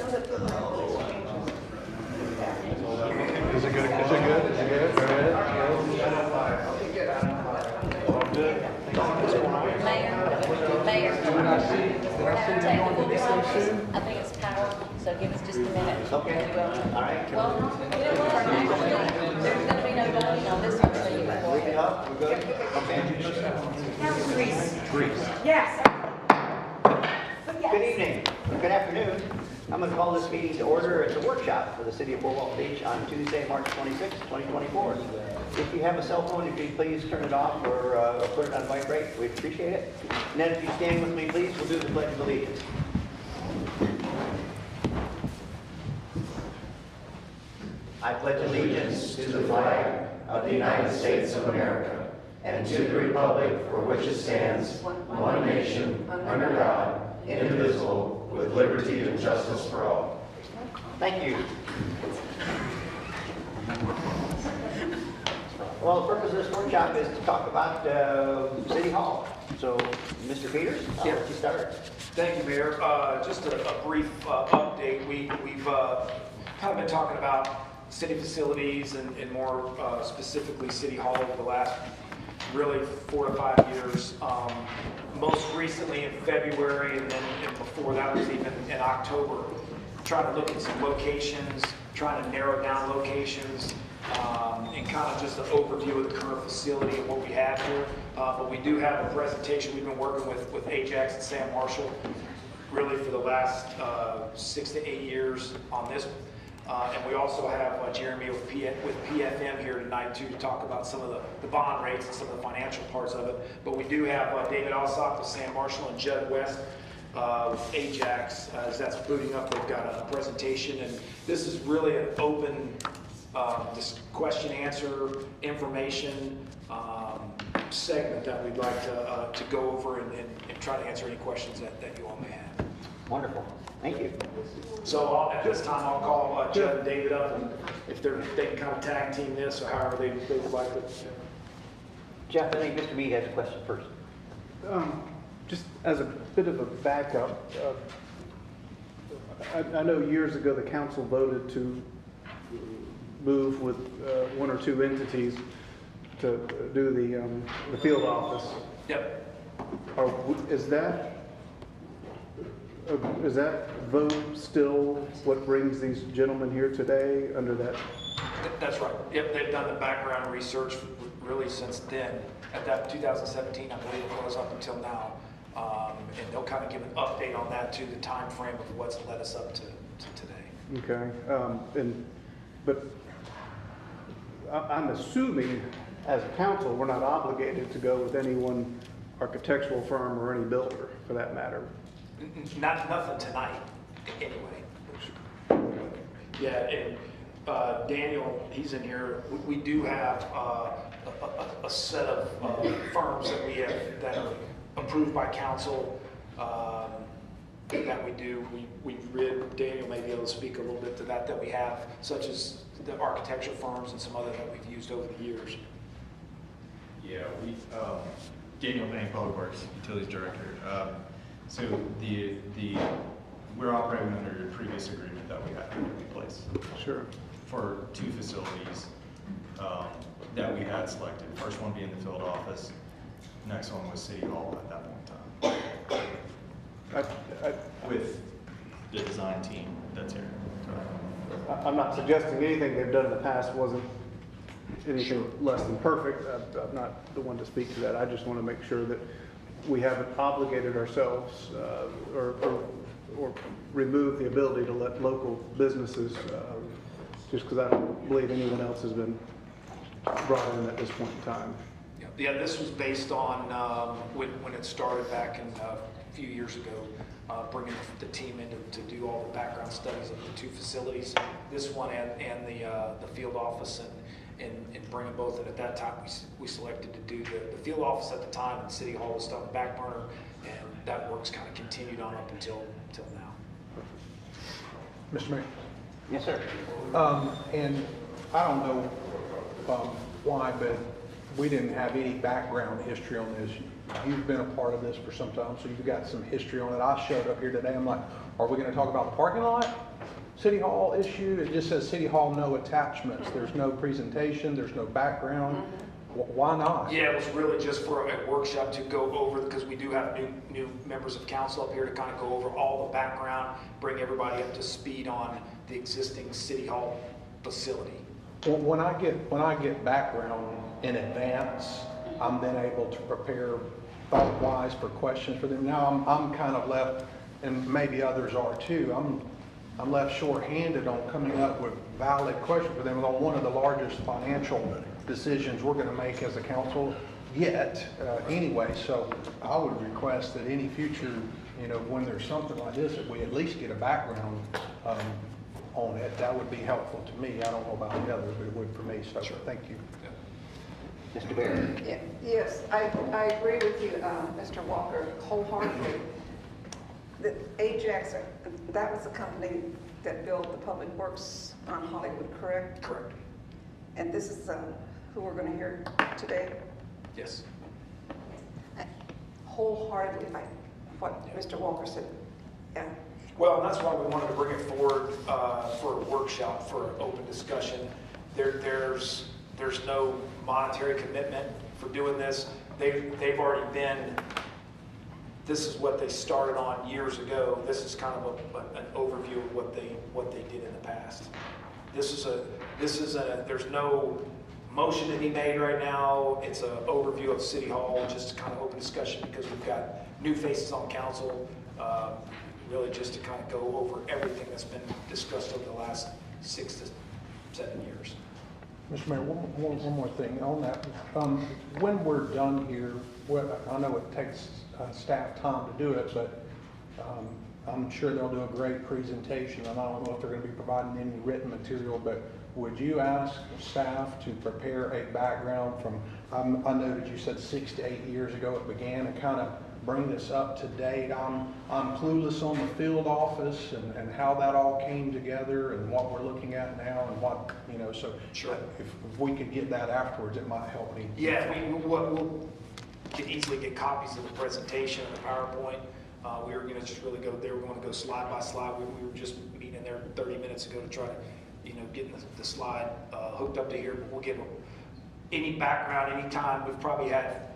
Is it good? Is it good? Is it good? Mayor, we're having technical difficulties. I think it's power, so give us just a minute. Okay. All right. Well, you know what, actually, there's gonna be no voting on this one, so you can go Moving ahead. up, we're good? Okay. Yes. Good evening, good afternoon. I'm going to call this meeting to order. It's a workshop for the City of Fort Walton Beach on Tuesday, March 26, 2024. If you have a cell phone, if you please turn it off or put it on vibrate, we'd appreciate it. And then if you stand with me, please, we'll do the Pledge of Allegiance. I pledge allegiance to the flag of the United States of America and to the republic for which it stands, one nation, under God, indivisible, with liberty and justice for all. Thank you. Well, the purpose of this workshop is to talk about City Hall. So, Mr. Peters, I'll let you start. Thank you, Mayor. Just a brief update. We've kind of been talking about city facilities and more specifically City Hall over the last really 4 to 5 years. Most recently in February, and then before that was even in October, trying to look at some locations, trying to narrow down locations, and kind of just an overview of the current facility and what we have here. But we do have a presentation. We've been working with Ajax and Sam Marshall really for the last 6 to 8 years on this. And we also have Jeremy with PFM here tonight too to talk about some of the bond rates and some of the financial parts of it. But we do have David Alsop with Sam Marshall and Judd West with Ajax. As that's booting up, they've got a presentation, and this is really an open this question answer information segment that we'd like to go over and try to answer any questions that you all may have. Wonderful. Thank you. So at this time, I'll call Judd and David up, and if they can kind of tag team this or however they would like to. Jeff, I think Mr. Mead has a question first. Just as a bit of a backup, I know years ago the council voted to move with 1 or 2 entities to do the field office. Yep. Is that vote still what brings these gentlemen here today under that? That's right. Yep, they've done the background research really since then. At that 2017, I believe it was, up until now. And they'll kind of give an update on that too, the time frame of what's led us up to today. Okay. But I'm assuming as a council, we're not obligated to go with any one architectural firm or any builder for that matter. Nothing tonight, anyway. Yeah, and Daniel, he's in here. We do have a set of firms that we have that are approved by council that we do. Daniel may be able to speak a little bit to that we have, such as the architecture firms and some other that we've used over the years. Yeah, Daniel Payne, Public Works, Utilities Director. So we're operating under your previous agreement that we had in place. Sure. For 2 facilities that we had selected. First one being the field office. Next one was City Hall at that point in time. With the design team that's here. I'm not suggesting anything they've done in the past wasn't anything less than perfect. I'm not the one to speak to that. I just want to make sure that we haven't obligated ourselves or remove the ability to let local businesses, just because I don't believe anyone else has been brought in at this point in time. Yeah, this was based on when it started back in a few years ago, bringing the team in to do all the background studies of the 2 facilities, this one and the field office, and bringing both in. At that time, we selected to do the field office at the time, and City Hall was still on the back burner, and that work's kind of continued on up until now. Mr. Mayor. Yes, sir. And I don't know why, but we didn't have any background history on this. You've been a part of this for some time, so you've got some history on it. I showed up here today, I'm like, are we going to talk about the parking lot? City Hall issue, it just says City Hall, no attachments. There's no presentation, there's no background. Why not? Yeah, it was really just for a workshop to go over, because we do have new members of council up here to kind of go over all the background, bring everybody up to speed on the existing City Hall facility. When I get background in advance, I'm then able to prepare thought-wise for questions for them. Now I'm kind of left, and maybe others are too, I'm left short-handed on coming up with valid questions for them on one of the largest financial decisions we're going to make as a council yet, anyway. So I would request that any future, when there's something like this, that we at least get a background on it. That would be helpful to me. I don't know about the others, but it would for me. So thank you. Mr. Barrett? Yeah, yes, I agree with you, Mr. Walker, wholeheartedly. The Ajax, that was the company that built the public works on Hollywood, correct? Correct. And this is who we're going to hear today? Yes. Wholeheartedly, like what Mr. Walker said. Yeah. Well, and that's why we wanted to bring it forward for a workshop, for an open discussion. There's no monetary commitment for doing this. They've already been, this is what they started on years ago. This is kind of an overview of what they did in the past. There's no motion to be made right now. It's an overview of City Hall, just kind of open discussion, because we've got new faces on council, really just to kind of go over everything that's been discussed over the last 6 to 7 years. Mr. Mayor, one more thing on that. When we're done here, I know it takes staff time to do it, but I'm sure they'll do a great presentation, and I don't know if they're going to be providing any written material, but would you ask staff to prepare a background from, I noted you said 6 to 8 years ago it began, and kind of bring this up to date? I'm clueless on the field office and how that all came together and what we're looking at now and what, so Sure. If we could get that afterwards, it might help me. Yeah, we'll can easily get copies of the presentation and the PowerPoint. We were going to just really go, they were going to go slide by slide. We were just meeting there 30 minutes ago to try to, get the slide hooked up to here, but we'll give them any background, anytime. We've probably had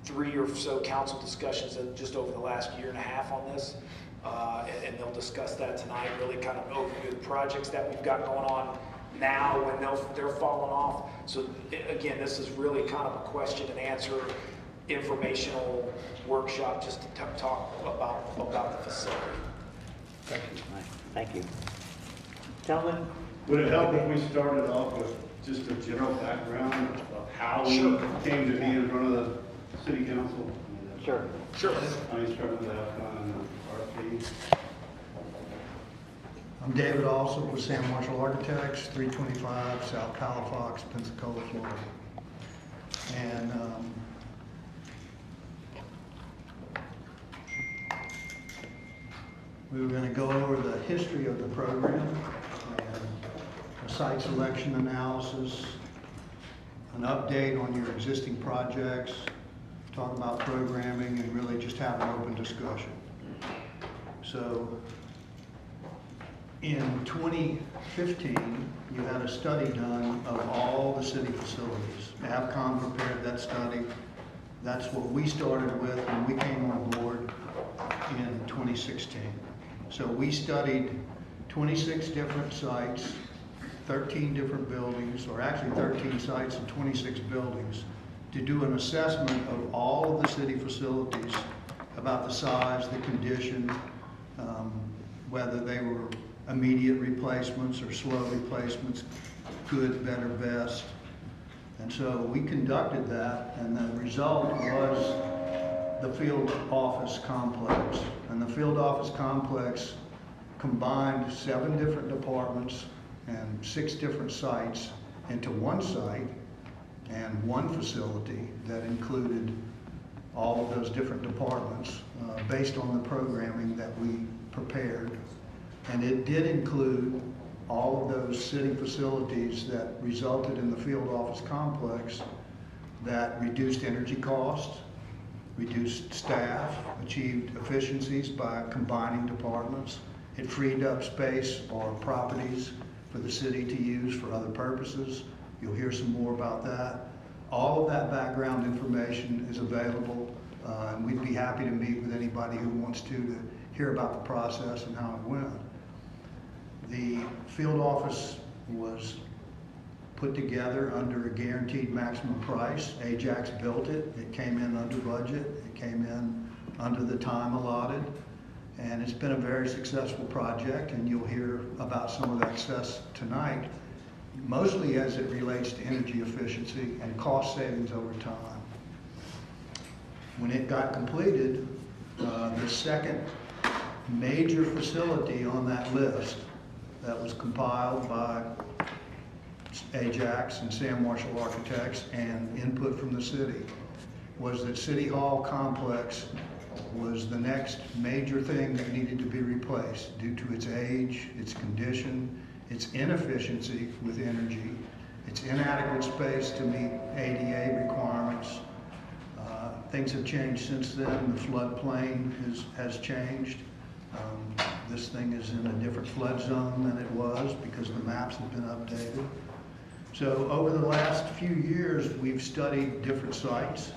3 or so council discussions just over the last year and a half on this, and they'll discuss that tonight, really kind of overview the projects that we've got going on now when they're falling off. So again, this is really kind of a question and answer, informational workshop, just to talk about the facility. Thank you. Thank you. Gentlemen? Would it help if we started off with just a general background of how we came to be in front of the city council? Sure. Sure. I started with Alcon and RP. I'm David Alsop with Sam Marshall Architects, 325 South Palafox, Pensacola, Florida. And we were going to go over the history of the program and a site selection analysis, an update on your existing projects, talk about programming, and really just have an open discussion. So in 2015, you had a study done of all the city facilities. AvCom prepared that study. That's what we started with when we came on board in 2016. So we studied 26 different sites, 13 different buildings, or actually 13 sites and 26 buildings, to do an assessment of all of the city facilities about the size, the condition, whether they were immediate replacements or slow replacements, good, better, best. And so we conducted that, and the result was the field office complex. And the field office complex combined 7 different departments and 6 different sites into one site and one facility that included all of those different departments based on the programming that we prepared. And it did include all of those city facilities that resulted in the field office complex that reduced energy costs, reduced staff, achieved efficiencies by combining departments, It freed up space or properties for the city to use for other purposes. You'll hear some more about that. All of that background information is available, and we'd be happy to meet with anybody who wants to hear about the process and how it went. The field office was put together under a guaranteed maximum price. Ajax built it. It came in under budget. It came in under the time allotted. And it's been a very successful project, and you'll hear about some of that success tonight, mostly as it relates to energy efficiency and cost savings over time. When it got completed, the second major facility on that list that was compiled by Ajax and Sam Marshall Architects and input from the city was that City Hall complex was the next major thing that needed to be replaced due to its age, its condition, its inefficiency with energy, its inadequate space to meet ADA requirements. Things have changed since then. The floodplain has changed. This thing is in a different flood zone than it was because the maps have been updated. So over the last few years, we've studied different sites,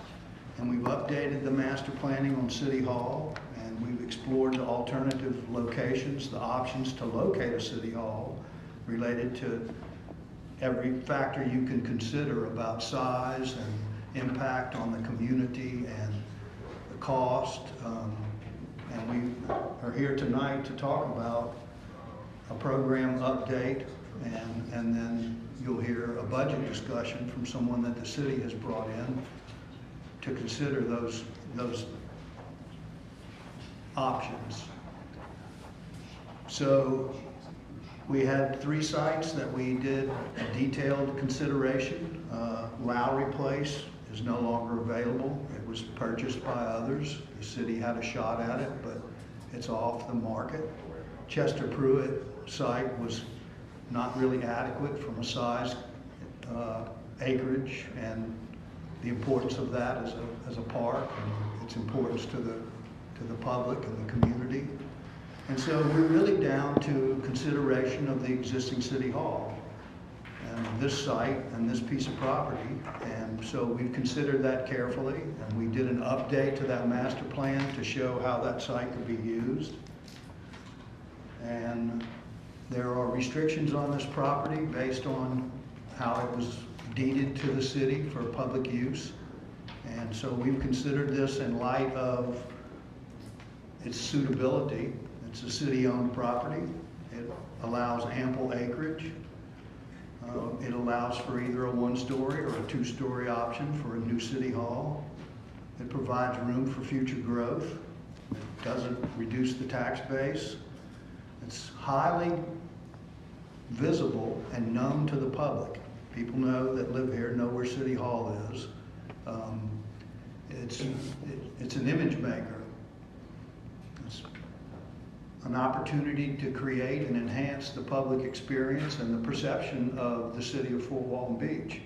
and we've updated the master planning on City Hall, and we've explored the alternative locations, the options to locate a City Hall related to every factor you can consider about size and impact on the community and the cost. And we are here tonight to talk about a program update, and then you'll hear a budget discussion from someone that the city has brought in to consider those options. So we had 3 sites that we did a detailed consideration. Lowry Place is no longer available. It was purchased by others. The city had a shot at it, but it's off the market. Chester Pruitt site was not really adequate from a size, acreage, and the importance of that as a park, and its importance to the public and the community. And so we're really down to consideration of the existing City Hall and this site and this piece of property. And so we've considered that carefully, and we did an update to that master plan to show how that site could be used. And there are restrictions on this property based on how it was deeded to the city for public use. And so we've considered this in light of its suitability. It's a city-owned property. It allows ample acreage. It allows for either a 1-story or a 2-story option for a new city hall. It provides room for future growth. It doesn't reduce the tax base. It's highly visible and known to the public. People know that live here know where City Hall is. It's an image maker. It's an opportunity to create and enhance the public experience and the perception of the city of Fort Walton Beach.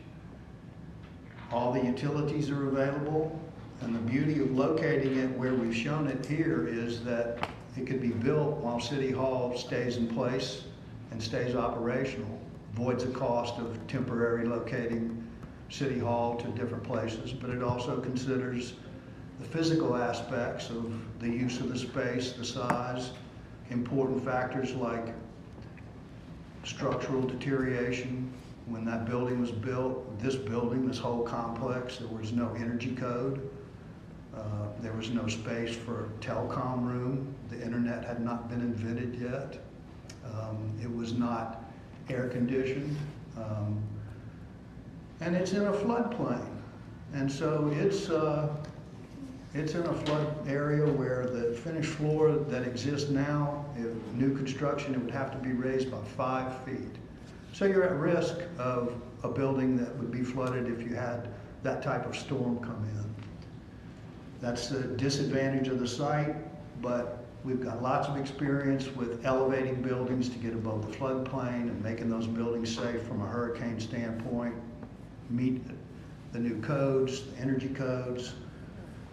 All the utilities are available, and the beauty of locating it where we've shown it here is that it could be built while City Hall stays in place and stays operational, avoids the cost of temporary locating City Hall to different places, but it also considers the physical aspects of the use of the space, the size, important factors like structural deterioration. When that building was built, this building, this whole complex, there was no energy code. There was no space for a telecom room. The internet had not been invented yet. It was not air conditioned. And it's in a floodplain. And so it's in a flood area where the finished floor that exists now, if new construction, it would have to be raised by 5 feet. So you're at risk of a building that would be flooded if you had that type of storm come in. That's the disadvantage of the site, but we've got lots of experience with elevating buildings to get above the floodplain and making those buildings safe from a hurricane standpoint, meet the new codes, the energy codes.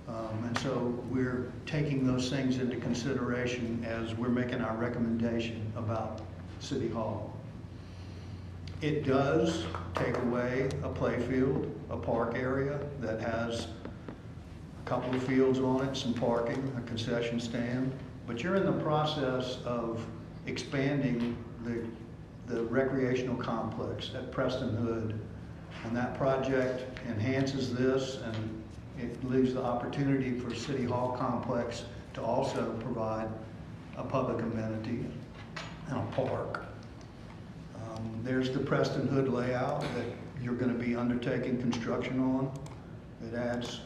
And so we're taking those things into consideration as we're making our recommendation about City Hall. It does take away a play field, a park area that has a couple of fields on it, some parking, a concession stand, but you're in the process of expanding the recreational complex at Preston Hood, and that project enhances this, and it leaves the opportunity for City Hall complex to also provide a public amenity and a park. There's the Preston Hood layout that you're going to be undertaking construction on. It adds,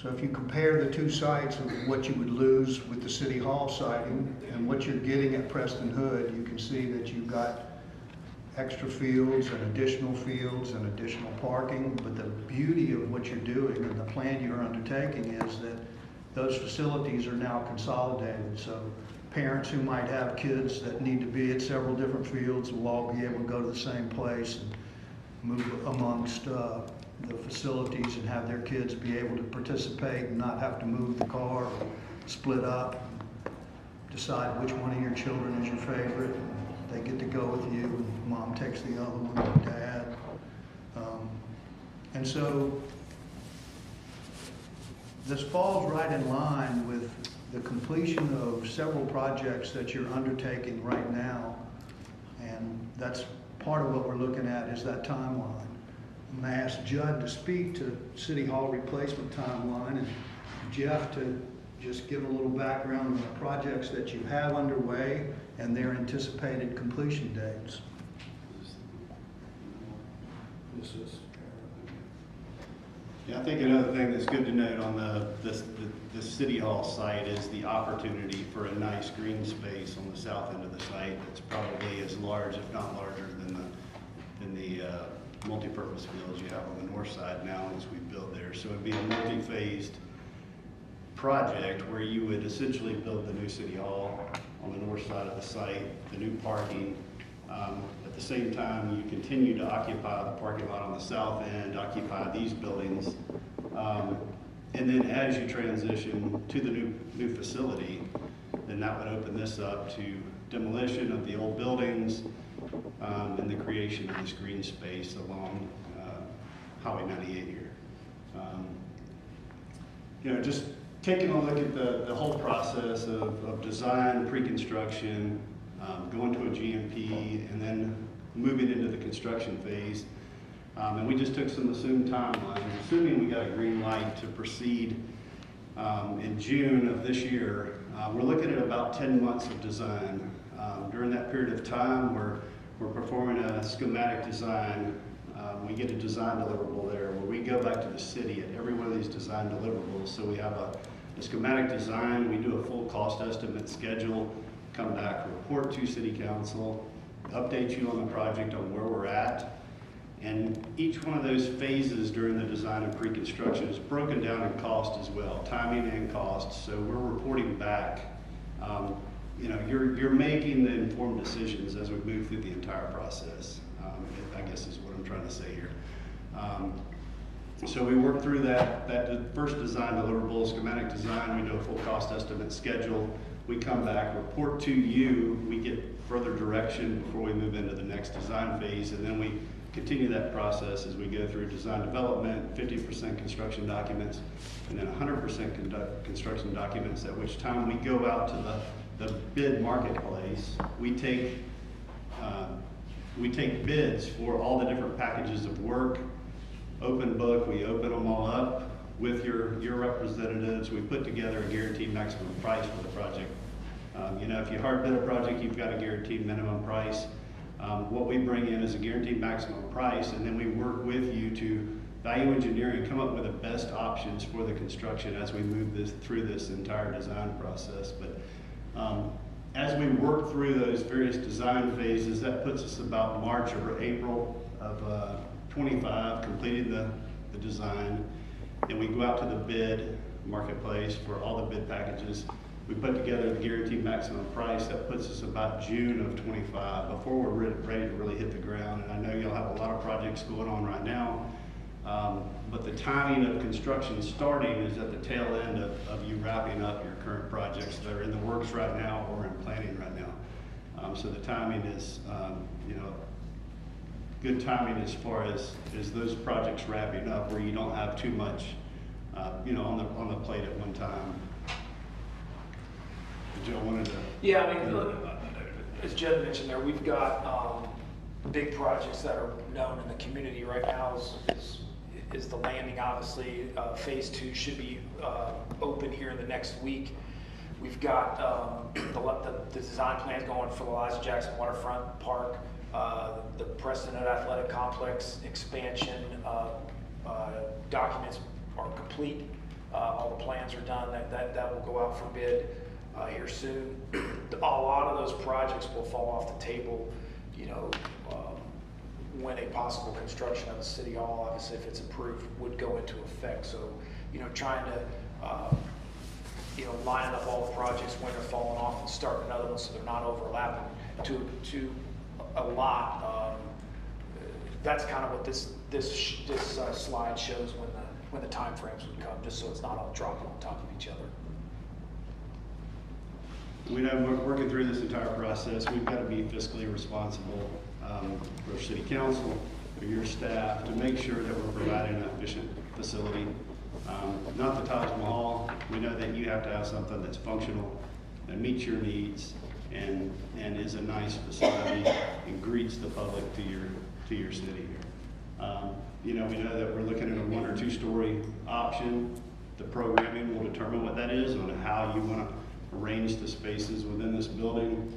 so if you compare the two sites of what you would lose with the City Hall siting and what you're getting at Preston Hood, you can see that you've got extra fields and additional parking. But the beauty of what you're doing and the plan you're undertaking is that those facilities are now consolidated. So parents who might have kids that need to be at several different fields will all be able to go to the same place and move amongst the facilities and have their kids be able to participate and not have to move the car or split up, decide which one of your children is your favorite. They get to go with you, and mom takes the other one, or dad. And so this falls right in line with the completion of several projects that you're undertaking right now. And that's part of what we're looking at, is that timeline. I'm gonna ask Judd to speak to City Hall replacement timeline, and Jeff to just give a little background on the projects that you have underway and their anticipated completion dates. Yeah, I think another thing that's good to note on the City Hall site is the opportunity for a nice green space on the south end of the site that's probably as large, if not larger, than the multi-purpose fields you have on the north side now as we build there. So it'd be a multi-phased project where you would essentially build the new City Hall on the north side of the site, the new parking. At the same time, you continue to occupy the parking lot on the south end, occupy these buildings. And then as you transition to the new facility, then that would open this up to demolition of the old buildings and the creation of this green space along Highway 98 here. You know, just taking a look at the whole process of design, pre-construction, going to a GMP, and then moving into the construction phase. And we just took some assumed timelines. Assuming we got a green light to proceed in June of this year, we're looking at about 10 months of design. During that period of time, we're performing a schematic design. We get a design deliverable there where we go back to the city at every one of these design deliverables. So we have a schematic design, we do a full cost estimate schedule, come back, report to City Council, update you on the project on where we're at. And each one of those phases during the design and pre-construction is broken down in cost as well, timing and cost. So we're reporting back. You know, you're making the informed decisions as we move through the entire process, I guess is what I'm trying to say here. So we work through that first design deliverable, schematic design, we do a full cost estimate schedule. We come back, report to you, we get further direction before we move into the next design phase, and then we continue that process as we go through design development, 50% construction documents, and then 100% construction documents, at which time we go out to the bid marketplace. We take bids for all the different packages of work, open book, we open them all up with your representatives. We put together a guaranteed maximum price for the project. You know, if you hard bid a project, you've got a guaranteed minimum price. What we bring in is a guaranteed maximum price, and then we work with you to value engineer and come up with the best options for the construction as we move through this entire design process. But as we work through those various design phases, that puts us about March or April of 25, completing the design. And we go out to the bid marketplace for all the bid packages. We put together the guaranteed maximum price. That puts us about June of 25 before we're ready to really hit the ground. And I know you'll have a lot of projects going on right now. But the timing of construction starting is at the tail end of you wrapping up your current projects that are in the works right now or in planning right now. So the timing is, you know, good timing as far as those projects wrapping up where you don't have too much, you know, on the plate at one time. Joe wanted to. Yeah, I mean, look, as Jed mentioned there, we've got big projects that are known in the community right now is the landing, obviously. Phase 2 should be open here in the next week. We've got the design plans going for the Eliza Jackson Waterfront Park, the Preston Athletic Complex expansion. Documents are complete. All the plans are done. That will go out for bid here soon. A lot of those projects will fall off the table, you know, when a possible construction of the city hall, obviously if it's approved, would go into effect. So, you know, trying to, you know, line up all the projects when they're falling off and start another one so they're not overlapping to a lot. That's kind of what this slide shows when the time frames would come, just so it's not all dropping on top of each other. We know we're working through this entire process. We've got to be fiscally responsible for city council, for your staff, to make sure that we're providing an efficient facility. Not the Taj Mahal. We know that you have to have something that's functional, that meets your needs, and is a nice facility and greets the public to your city here. You know, we know that we're looking at a 1 or 2 story option. The programming will determine what that is on how you want to arrange the spaces within this building.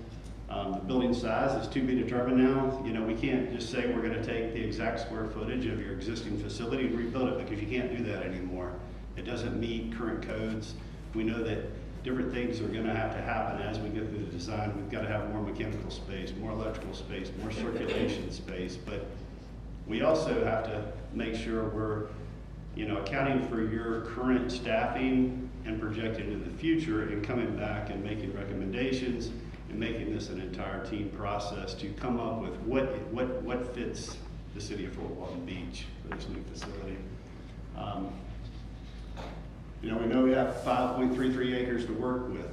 The building size is to be determined now. You know, we can't just say we're going to take the exact square footage of your existing facility and rebuild it, because you can't do that anymore. It doesn't meet current codes. We know that different things are going to have to happen as we go through the design. We've got to have more mechanical space, more electrical space, more circulation space, but we also have to make sure we're, you know, accounting for your current staffing and projecting into the future, and coming back and making recommendations and making this an entire team process to come up with what fits the city of Fort Walton Beach for this new facility. You know, we know we have 5.33 acres to work with.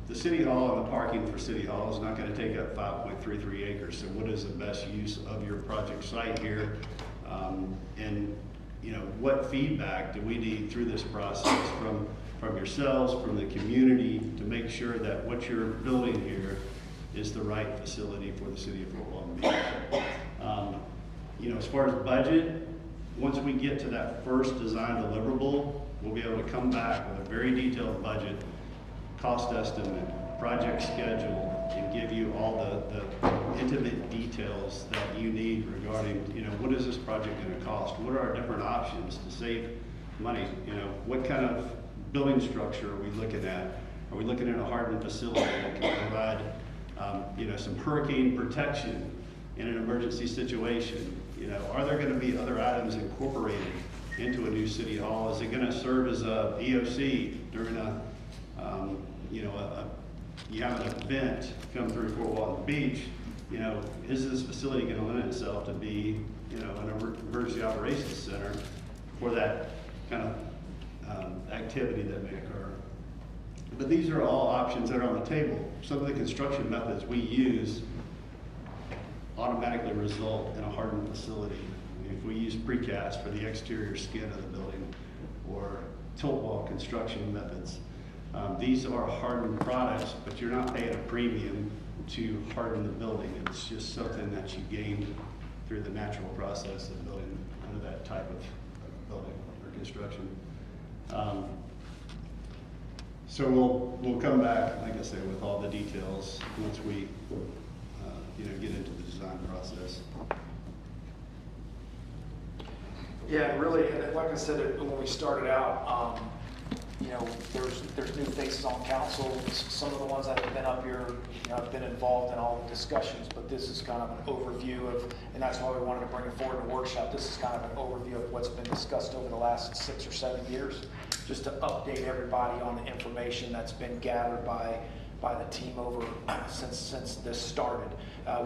The city hall and the parking for city hall is not going to take up 5.33 acres. So what is the best use of your project site here? And you know, what feedback do we need through this process from yourselves, from the community, to make sure that what you're building here is the right facility for the city of Fort Walton Beach? You know, as far as budget, once we get to that first design deliverable, we'll be able to come back with a very detailed budget, cost estimate, project schedule, and give you all the intimate details that you need regarding, you know, what is this project going to cost? What are our different options to save money? You know, what kind of building structure are we looking at? Are we looking at a hardened facility that can provide, you know, some hurricane protection in an emergency situation? You know, are there going to be other items incorporated into a new city hall? Is it going to serve as a EOC during a, you know, you have an event come through Fort Walton Beach? You know, is this facility going to lend itself to be, you know, an emergency operations center for that kind of activity that may occur? But these are all options that are on the table. Some of the construction methods we use automatically result in a hardened facility. If we use precast for the exterior skin of the building, or tilt wall construction methods, these are hardened products, but you're not paying a premium to harden the building. It's just something that you gain through the natural process of building under that type of building or construction. So we'll come back, like I said, with all the details once we you know, get into the design process. Yeah, really, like I said, when we started out, you know, there's new faces on council. Some of the ones that have been up here, you know, have been involved in all the discussions, but this is kind of an overview of, and that's why we wanted to bring it forward in a workshop. This is kind of an overview of what's been discussed over the last 6 or 7 years, just to update everybody on the information that's been gathered by the team over since this started.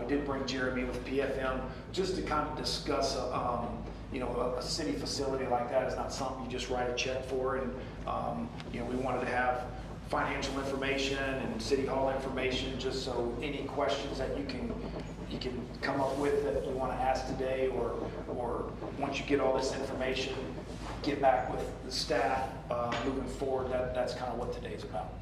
We did bring Jeremy with PFM just to kind of discuss you know, a city facility like that is not something you just write a check for. And, you know, we wanted to have financial information and city hall information, just so any questions that you can come up with that you want to ask today, or once you get all this information, get back with the staff moving forward. That's kind of what today's about.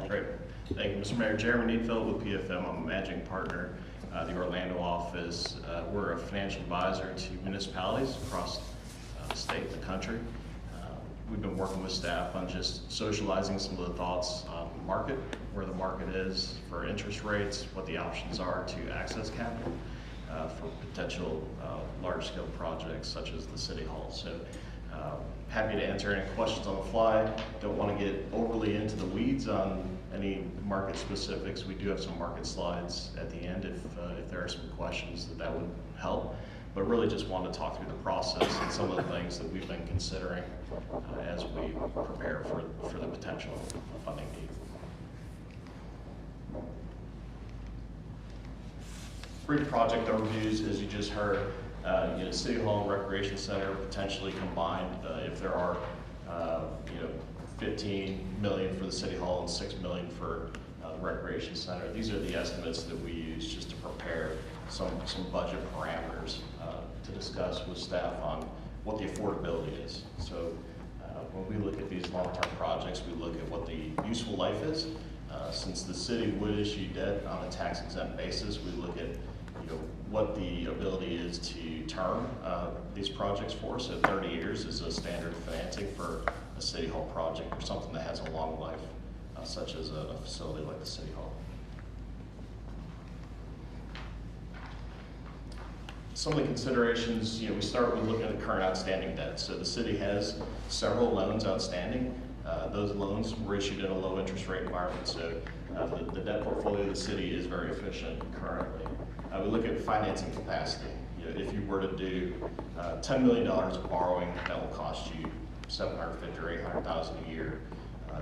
Great. Thank you, Mr. Mayor. Jeremy Needfield with PFM. I'm a managing partner. The Orlando office. We're a financial advisor to municipalities across the state, the country. We've been working with staff on just socializing some of the thoughts on the market, where the market is for interest rates, what the options are to access capital for potential large-scale projects such as the City Hall. So happy to answer any questions on the fly. Don't want to get overly into the weeds on any market specifics. We do have some market slides at the end if there are some questions that would help. But really just want to talk through the process and some of the things that we've been considering as we prepare for the potential funding need. Brief project overviews, as you just heard. You know, City Hall and Recreation Center potentially combined, if there are, you know, 15 million for the City Hall and 6 million for the Recreation Center. These are the estimates that we use just to prepare some budget parameters to discuss with staff on what the affordability is. So when we look at these long-term projects, we look at what the useful life is. Since the city would issue debt on a tax-exempt basis, we look at what the ability is to term these projects for. So 30 years is a standard financing for a City Hall project or something that has a long life, such as a facility like the City Hall. Some of the considerations, we start with looking at the current outstanding debt. So the city has several loans outstanding. Those loans were issued in a low interest rate environment. So the debt portfolio of the city is very efficient currently. We look at financing capacity. If you were to do $10 million of borrowing, that will cost you $750,000 or $800,000 a year.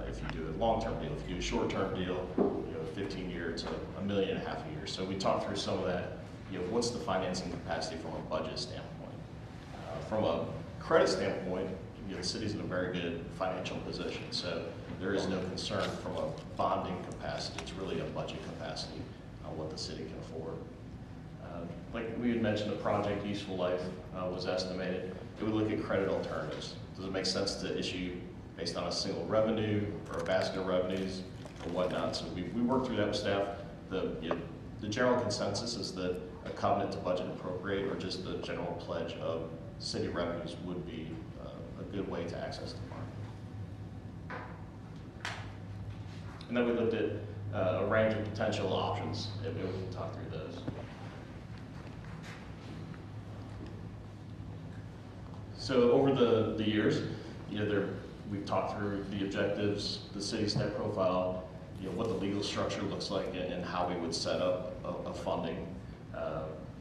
If you do a long-term deal, if you do a short-term deal, 15 years to $1.5 million a year. So we talked through some of that. What's the financing capacity from a budget standpoint? From a credit standpoint, the city's in a very good financial position. So there is no concern from a bonding capacity. It's really a budget capacity on what the city can afford. Like we had mentioned, the project useful life was estimated. We look at credit alternatives. Does it make sense to issue based on a single revenue or a basket of revenues or whatnot? So we worked through that with staff. The general consensus is that a covenant to budget appropriate or just the general pledge of city revenues would be a good way to access the market. And then we looked at a range of potential options, and we can talk through those. So over the years, we've talked through the objectives, the city's debt profile, what the legal structure looks like, and how we would set up a funding,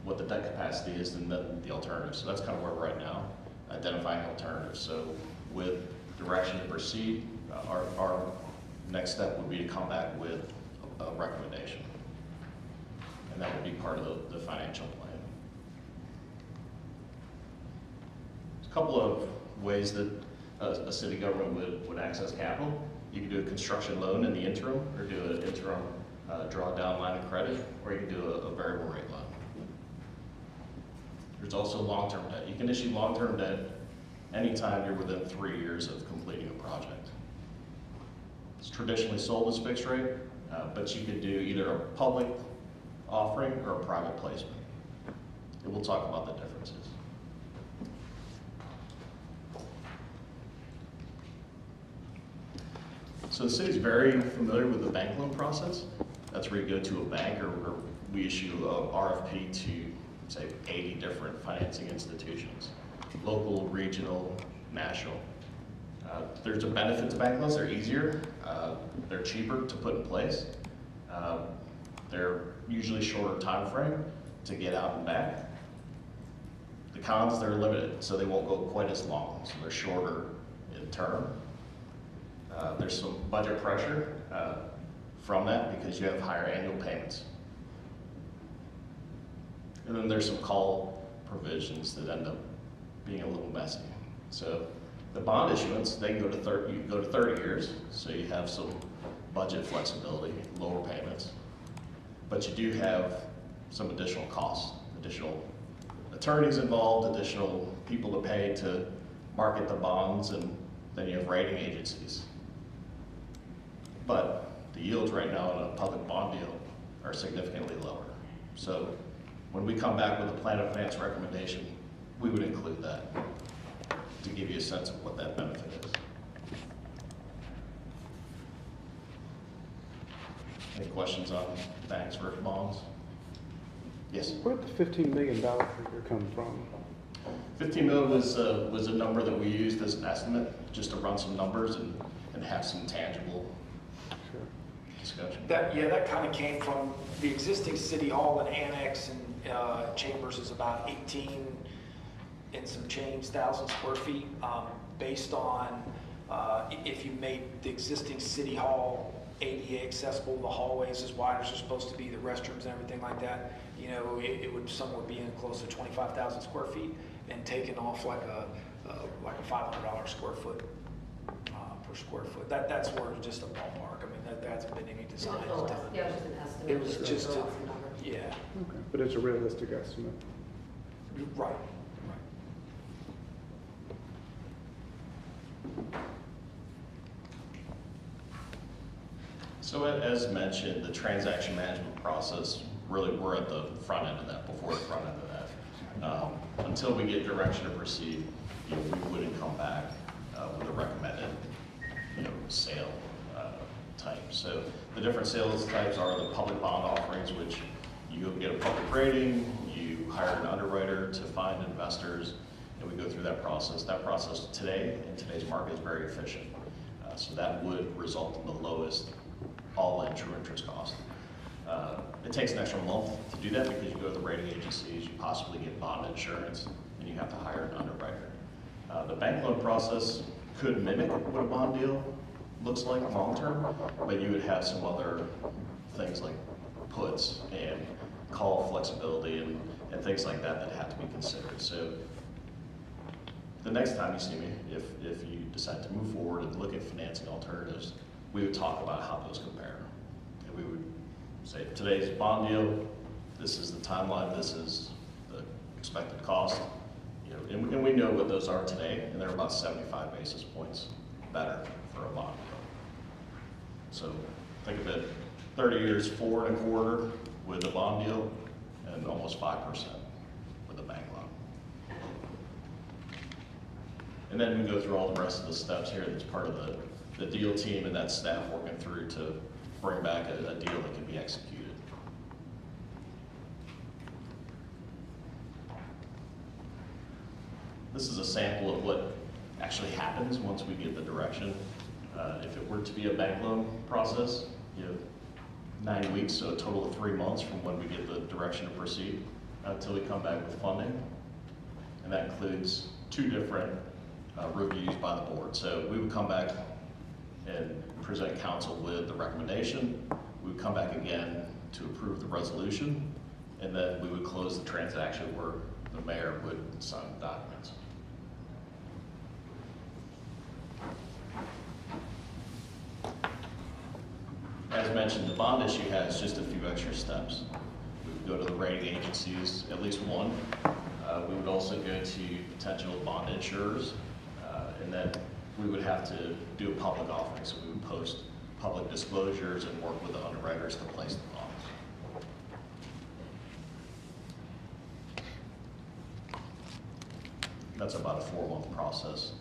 what the debt capacity is, and then the alternatives. So that's kind of where we're at now, identifying alternatives. So with direction to proceed, our next step would be to come back with a recommendation. And that would be part of the financial plan. There's a couple of ways that a city government would access capital. You can do a construction loan in the interim, or do an interim drawdown line of credit, or you can do a variable rate loan. There's also long-term debt. You can issue long-term debt anytime you're within 3 years of completing a project. It's traditionally sold as fixed rate, but you could do either a public offering or a private placement. And we'll talk about the differences. So the city's very familiar with the bank loan process. That's where you go to a bank, or we issue a RFP to, say, 80 different financing institutions, local, regional, national. There's a benefit to bank loans. They're easier. They're cheaper to put in place. They're usually shorter time frame to get out and back. The cons, they're limited, so they won't go quite as long, so they're shorter in term. There's some budget pressure from that because you have higher annual payments. And then there's some call provisions that end up being a little messy. So the bond issuance, they can go to 30, you can go to 30 years, so you have some budget flexibility, lower payments. But you do have some additional costs, additional attorneys involved, additional people to pay to market the bonds, and then you have rating agencies. But the yields right now in a public bond deal are significantly lower. So when we come back with a plan of finance recommendation, we would include that to give you a sense of what that benefit is. Any questions on banks versus bonds? Yes? Where'd the $15 million figure come from? 15 million was a number that we used as an estimate, just to run some numbers and have some tangible discussion. That kind of came from the existing city hall and annex and chambers is about 18 and some change thousand square feet, based on if you made the existing city hall ADA accessible, the hallways as wide as they're supposed to be, the restrooms and everything like that, you know, it would somewhere be in close to 25,000 square feet and taking off like a $500 square foot per square foot. That's where it's just a ballpark. I mean, there hasn't been any design done. Yeah, it was just an estimate. It was just a a, yeah, Okay. But it's a realistic estimate. right. So as mentioned, the transaction management process, really we're at the front end of that, before the front end of that. Until we get direction to proceed, you know, we wouldn't come back with a recommended, you know, sale type. So the different sales types are the public bond offerings, which you get a public rating, you hire an underwriter to find investors, and we go through that process. That process today, in today's market, is very efficient. So that would result in the lowest all-in true interest cost. It takes an extra month to do that because you go to the rating agencies, you possibly get bond insurance, and you have to hire an underwriter. The bank loan process could mimic what a bond deal looks like long-term, but you would have some other things like puts and call flexibility and things like that that have to be considered. So the next time you see me, if you decide to move forward and look at financing alternatives, we would talk about how those compare. And we would say, today's bond deal, this is the timeline, this is the expected cost. You know, and we know what those are today, and they're about 75 basis points better for a bond deal. So think of it, 30 years, 4.25% with a bond deal, and almost 5% with a bank loan. And then we go through all the rest of the steps here that's part of the deal team and that staff working through to bring back a deal that can be executed. This is a sample of what actually happens once we get the direction. If it were to be a bank loan process, you have 9 weeks, so a total of 3 months from when we get the direction to proceed until we come back with funding. And that includes 2 different reviews by the board. So we would come back and present council with the recommendation. We would come back again to approve the resolution, and then we would close the transaction where the mayor would sign the documents. As mentioned, the bond issue has just a few extra steps. We would go to the rating agencies, at least one. We would also go to potential bond insurers, and then we would have to do a public offering. So we would post public disclosures and work with the underwriters to place the bonds. That's about a 4-month process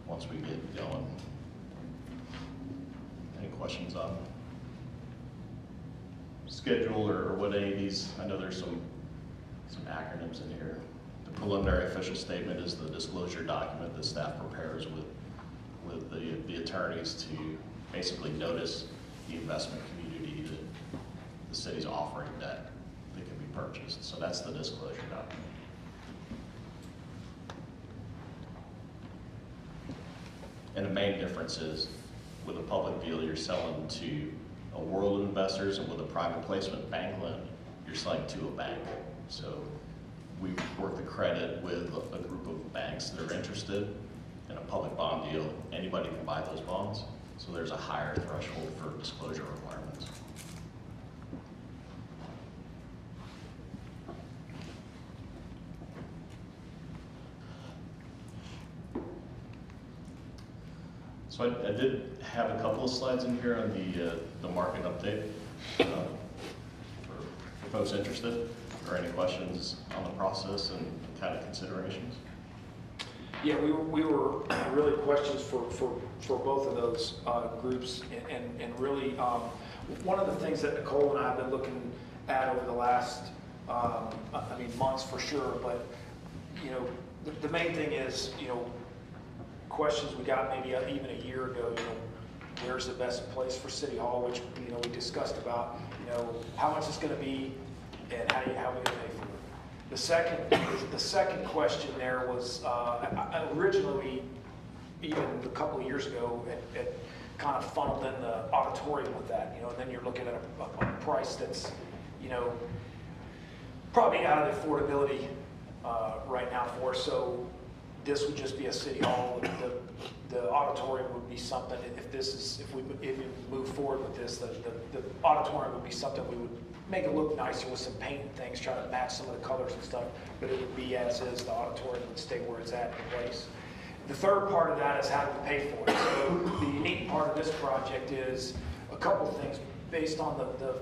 once we get going. Any questions on schedule or what any of these? I know there's some acronyms in here. The preliminary official statement is the disclosure document that staff prepares with the attorneys to basically notice the investment community that the city's offering debt that can be purchased. So that's the disclosure document. And the main difference is with a public deal, you're selling to a world of investors, and with a private placement bank loan, you're selling to a bank. So we work the credit with a group of banks that are interested in a public bond deal. Anybody can buy those bonds, so there's a higher threshold for disclosure requirements. So I did have a couple of slides in here on the market update for folks interested, or any questions on the process and kind of considerations. Yeah, we were really questions for both of those groups, and really one of the things that Nicole and I have been looking at over the last months for sure, but the main thing is questions we got maybe even a year ago, where's the best place for City Hall, which we discussed about, how much it's going to be and how are we going to pay for it. The second question there was originally, even a couple of years ago, it kind of funneled in the auditorium with that, and then you're looking at a price that's probably out of the affordability right now for us. So this would just be a City Hall. The auditorium would be something, if we move forward with this, the auditorium would be something we would make it look nicer with some paint and things, try to match some of the colors and stuff, but it would be as is. The auditorium would stay where it's at in place. The third part of that is how do we pay for it. So the unique part of this project is a couple of things based on the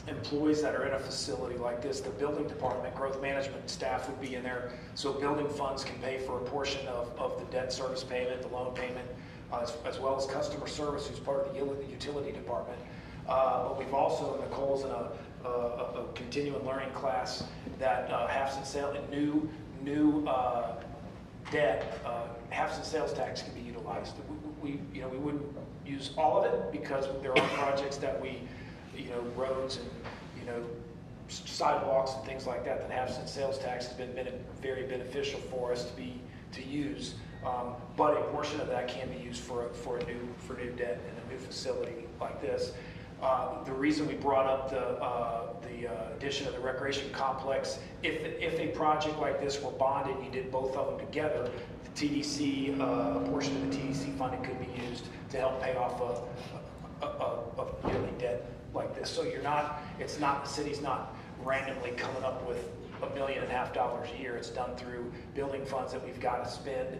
employees that are in a facility like this. The building department, growth management staff would be in there, so building funds can pay for a portion of the debt service payment, the loan payment, as well as customer service, who's part of the utility department. But we've also, Nicole's in a continuing learning class that half-cent sale and new debt, half-cent sales tax can be utilized. We wouldn't use all of it because there are projects that we, roads and, sidewalks and things like that, that half-cent sales tax has been very beneficial for us to use. But a portion of that can be used for new debt in a new facility like this. The reason we brought up the addition of the recreation complex, if a project like this were bonded, you did both of them together, the TDC, a portion of the TDC funding could be used to help pay off a yearly debt like this. So the city's not randomly coming up with $1.5 million a year. It's done through building funds that we've got to spend,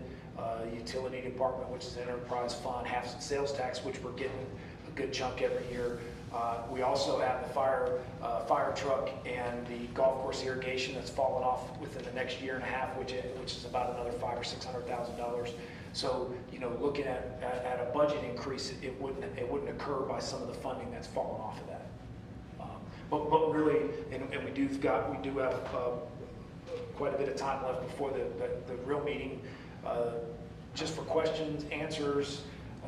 utility department, which is an enterprise fund, half-cent sales tax, which we're getting a good chunk every year. We also have the fire truck and the golf course irrigation that's fallen off within the next year and a half, which is about another $500,000 or $600,000. So looking at a budget increase, it wouldn't occur by some of the funding that's fallen off of that. But really, and we do have quite a bit of time left before the real meeting, just for questions, answers.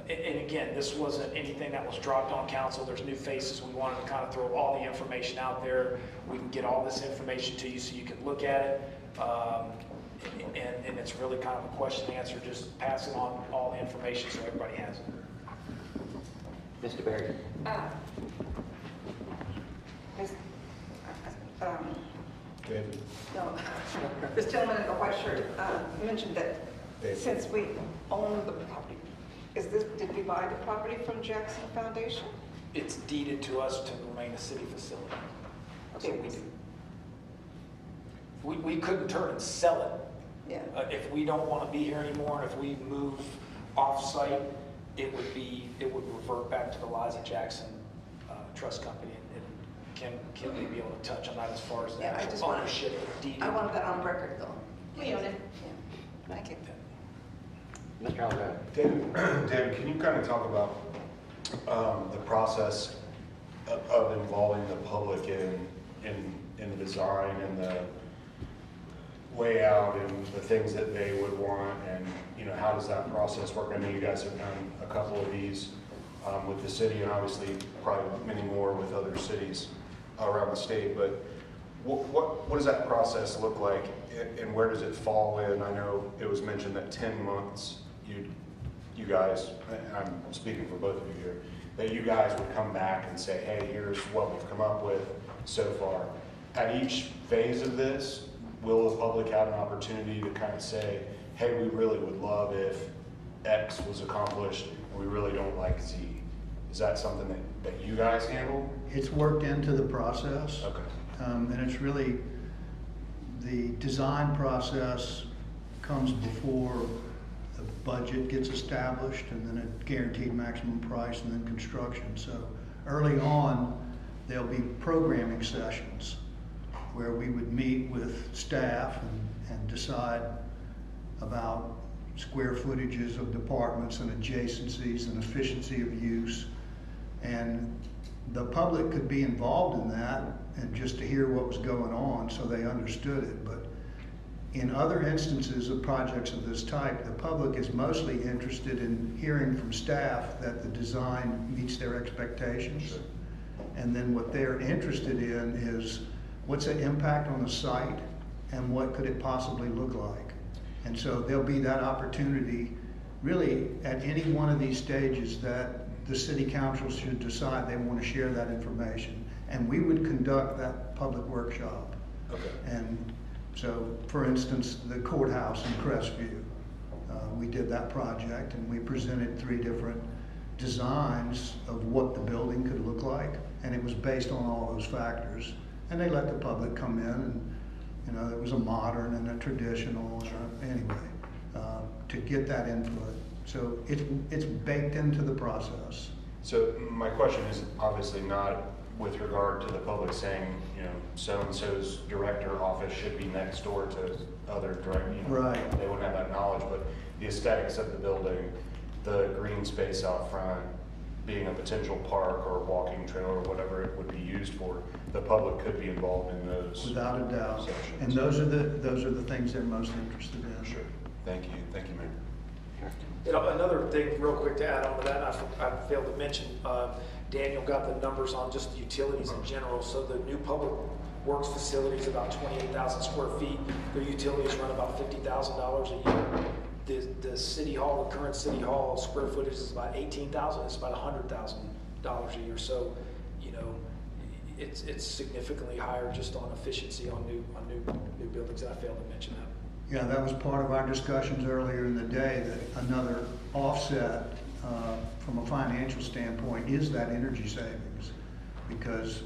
And again, this wasn't anything that was dropped on council. There's new faces. We wanted to kind of throw all the information out there. We can get all this information to you so you can look at it. And it's really kind of a question and answer, just passing on all the information so everybody has it. Mr. Barry. David. No, this gentleman in the white shirt mentioned that since we own the property, did we buy the property from Jackson Foundation? It's deeded to us to remain a city facility. Okay. So we couldn't turn and sell it. Yeah. If we don't want to be here anymore, and if we move off-site, it would revert back to the Liza Jackson Trust Company, and Kim may be able to touch on that as far as the actual ownership deed. I wanted that on record, though. We own it. Yeah. Thank you. Mr. Alvarado. David, can you kind of talk about the process of involving the public in the design and the layout and the things that they would want, and how does that process work? I know you guys have done a couple of these with the city, and obviously probably many more with other cities around the state, but what does that process look like, and where does it fall in? I know it was mentioned that 10 months you guys, and I'm speaking for both of you here, that you guys would come back and say, hey, here's what we've come up with so far. At each phase of this, will the public have an opportunity to kind of say, hey, we really would love if X was accomplished, and we really don't like Z? Is that something that you guys handle? It's worked into the process. Okay. And it's really, the design process comes before the budget gets established, and then a guaranteed maximum price, and then construction. So early on, there'll be programming sessions where we would meet with staff and decide about square footages of departments and adjacencies and efficiency of use. And the public could be involved in that and just to hear what was going on so they understood it. But in other instances of projects of this type, the public is mostly interested in hearing from staff that the design meets their expectations. Sure. And then what they're interested in is what's the impact on the site and what could it possibly look like. And so there'll be that opportunity really at any one of these stages that the city council should decide they want to share that information. And we would conduct that public workshop. Okay. And so, for instance, the courthouse in Crestview, we did that project and we presented 3 different designs of what the building could look like. And it was based on all those factors. And they let the public come in, and you know, there was a modern and a traditional, anyway, to get that input. So it's baked into the process. So my question is obviously not with regard to the public saying, you know, so-and-so's director office should be next door to other director, you know, Right. They wouldn't have that knowledge, but the aesthetics of the building, the green space out front, being a potential park or walking trail or whatever it would be used for, the public could be involved in those. Without a doubt. Sessions. And those are the things they're most interested in. Sure. Thank you, Mayor. You know, another thing real quick to add on to that, I failed to mention, Daniel got the numbers on just the utilities in general. So the new public works facility is about 28,000 square feet. Their utilities run about $50,000 a year. The city hall, the current city hall square footage is about 18,000. It's about $100,000 a year. So, you know, it's significantly higher just on efficiency on new buildings. And I failed to mention that. Yeah, that was part of our discussions earlier in the day, that another offset from a financial standpoint is that energy savings. Because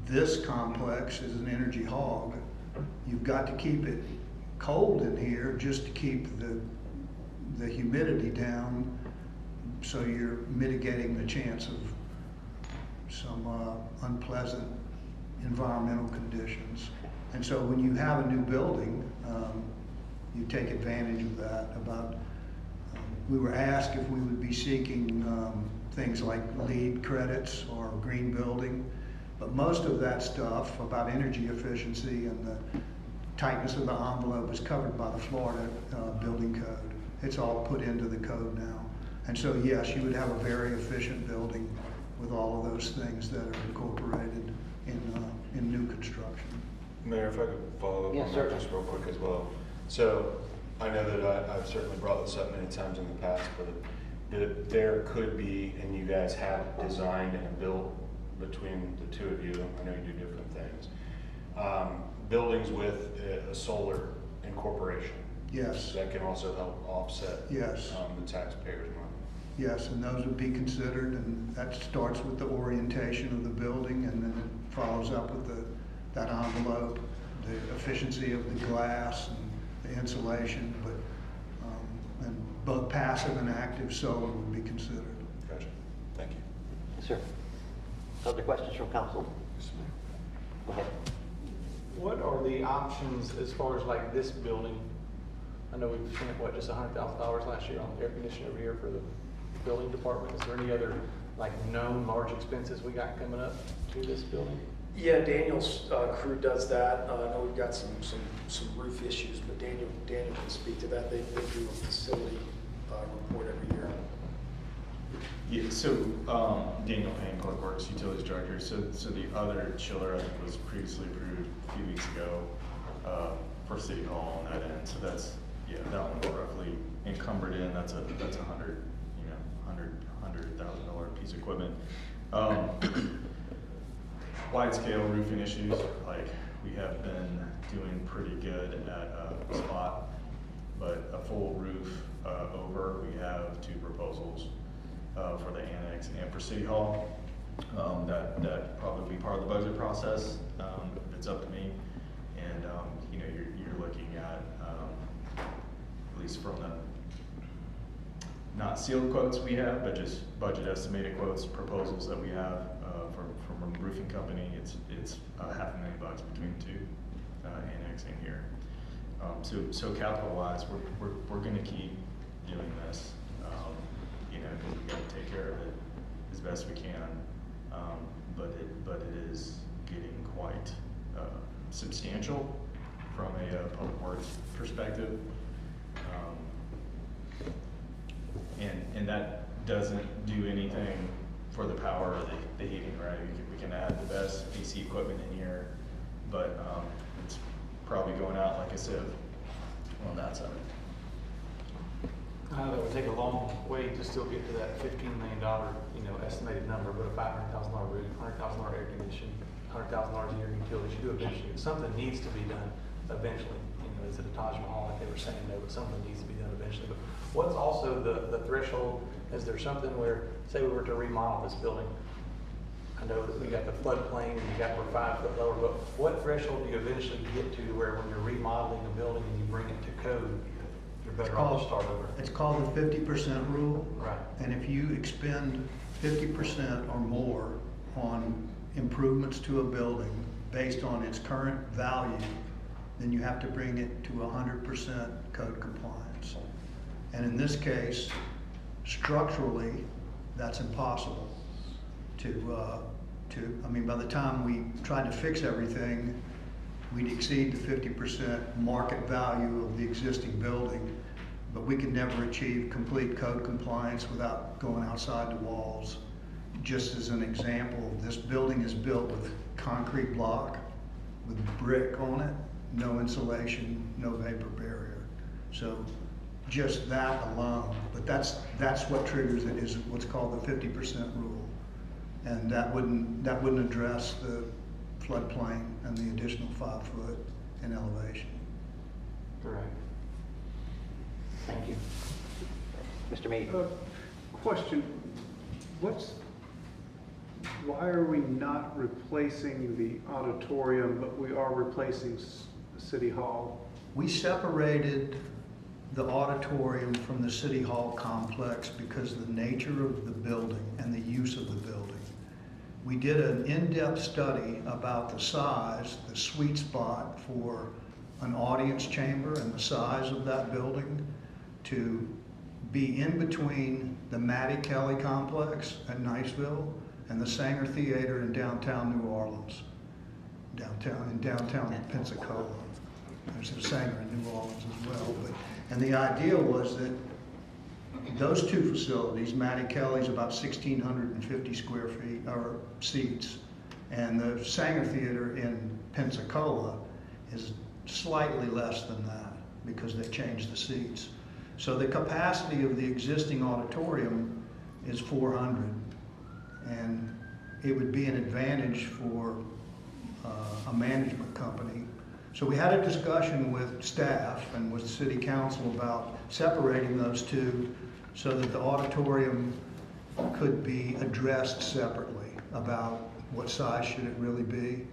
this complex is an energy hog. You've got to keep it cold in here just to keep the humidity down, so you're mitigating the chance of some unpleasant environmental conditions. And so when you have a new building, you take advantage of that. We were asked if we would be seeking things like LEED credits or green building, but most of that stuff about energy efficiency and the tightness of the envelope is covered by the Florida building code. It's all put into the code now. And so yes, you would have a very efficient building with all of those things that are incorporated in new construction. Mayor, if I could follow up Yes, on sir. that just real quick as well. So I know that I've certainly brought this up many times in the past, but there could be, and you guys have designed and built between the two of you, I know you do different things, buildings with a solar incorporation. Yes. That can also help offset Yes. The taxpayers' money. Yes, and those would be considered, and that starts with the orientation of the building, and then it follows up with that envelope, the efficiency of the glass and the insulation, and both passive and active solar would be considered. Gotcha. Thank you. Yes, sir. Other questions from council? Go ahead. What are the options as far as like this building? I know we've spent, what, just $100,000 last year on air conditioning over here for the building department. Is there any other like known large expenses we got coming up to this building? Yeah, Daniel's crew does that. I know we've got some roof issues, but Daniel can speak to that. They do a facility report every year. Yeah, so Daniel Payne, Public Works Utilities Director. So the other chiller I think was previously approved a few weeks ago for City Hall on that end. So that's, yeah, that one's roughly encumbered in. That's a $100,000 piece of equipment. Wide scale roofing issues, like we have been doing pretty good at spot, but a full roof over, we have 2 proposals for the annex and for City Hall. That probably be part of the budget process, if it's up to me. And, you know, you're looking at least from the, not sealed quotes we have, but just budget estimated quotes, proposals that we have from a roofing company, it's $500,000 between 2, annex and here. So capital-wise, we're gonna keep doing this, you know, because we gotta take care of it as best we can. But it is getting quite substantial from a public works perspective. And that doesn't do anything for the power or the heating, right? We can add the best AC equipment in here, but it's probably going out like a sieve on that side. That would take a long way to still get to that $15 million, you know, estimated number, but a $500,000 roof, $100,000 air conditioning, $100,000 a year in utilities, you do eventually. Something needs to be done eventually. You know, is it a Taj Mahal like they were saying? No, but something needs to be done eventually. But what's also the threshold? Is there something where, say we were to remodel this building? I know that we got the floodplain and you got we're 5 foot lower, but what threshold do you eventually get to where when you're remodeling a building and you bring it to code, you're better off to start over? It's called the 50% rule. Right. And if you expend 50% or more on improvements to a building based on its current value, then you have to bring it to 100% code compliance. And in this case, structurally, that's impossible I mean, by the time we tried to fix everything, we'd exceed the 50% market value of the existing building, but we could never achieve complete code compliance without going outside the walls. Just as an example, this building is built with concrete block, with brick on it, no insulation, no vapor barrier. So just that alone, but that's what triggers it, is what's called the 50% rule. And that wouldn't address the floodplain and the additional 5 foot in elevation. Correct. Thank you. Mr. Mead. Question, why are we not replacing the auditorium, but we are replacing City Hall? We separated the auditorium from the City Hall complex because of the nature of the building and the use of the building. We did an in-depth study about the size, the sweet spot for an audience chamber and the size of that building to be in between the Mattie Kelly complex at Niceville and the Sanger Theater in downtown New Orleans, in downtown Pensacola. There's a Sanger in New Orleans as well. And the idea was that those 2 facilities, Mattie Kelly's about 1,650 square feet or seats, and the Sanger Theater in Pensacola is slightly less than that because they changed the seats. So the capacity of the existing auditorium is 400, and it would be an advantage for a management company. So we had a discussion with staff and with City Council about separating those 2 so that the auditorium could be addressed separately about what size should it really be.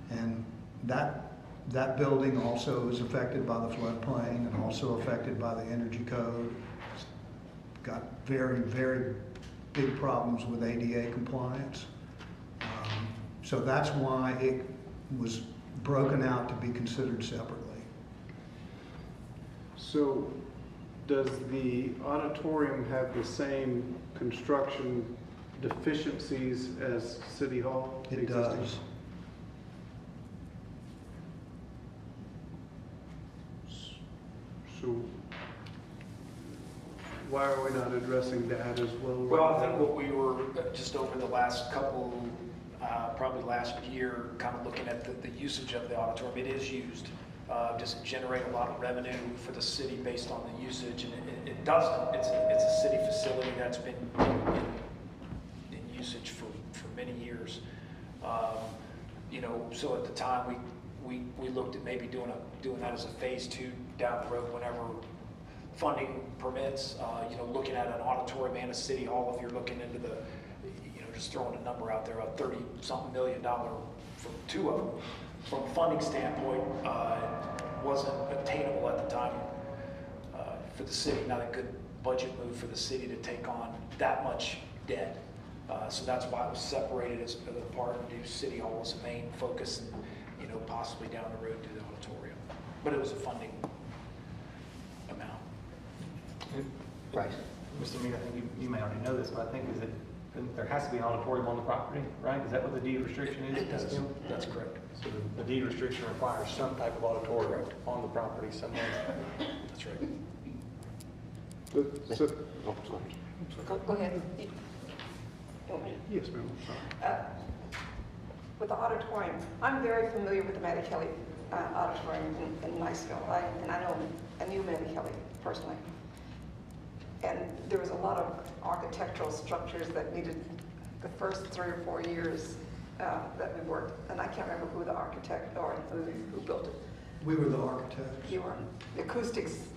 And that building also is affected by the floodplain and also affected by the energy code. It's got very, very big problems with ADA compliance. So that's why it was broken out to be considered separately. So does the auditorium have the same construction deficiencies as City Hall? It does. So why are we not addressing that as well? Well, I think what we were just over the last couple, probably last year, kind of looking at the usage of the auditorium. It is used. Does it generate a lot of revenue for the city based on the usage? And it doesn't. It's a city facility that's been in usage for many years. You know, so at the time we looked at maybe doing that as a phase 2 down the road whenever funding permits, looking at an auditorium and a city hall, if you're looking into the, just throwing a number out there, a $30-something million for 2 of them, from a funding standpoint, wasn't attainable at the time for the city, not a good budget move for the city to take on that much debt. So that's why it was separated as a part and do City Hall as a main focus and, possibly down the road do the auditorium. But it was a funding amount. Right. Mr. Mead, I think you may already know this, but I think is that there has to be an auditorium on the property, right? Is that what the deed restriction is? It does. That's correct. So the deed restriction requires some type of auditorium on the property somewhere. That's right. So, Go ahead. You want me to- yes, ma'am, I'm sorry. With the auditorium, I'm very familiar with the Mattie Kelly Auditorium in Niceville. I knew Mattie Kelly personally. And there was a lot of architectural structures that needed the first 3 or 4 years that we worked. And I can't remember who the architect or who built it. We were the architects. You were. The acoustics,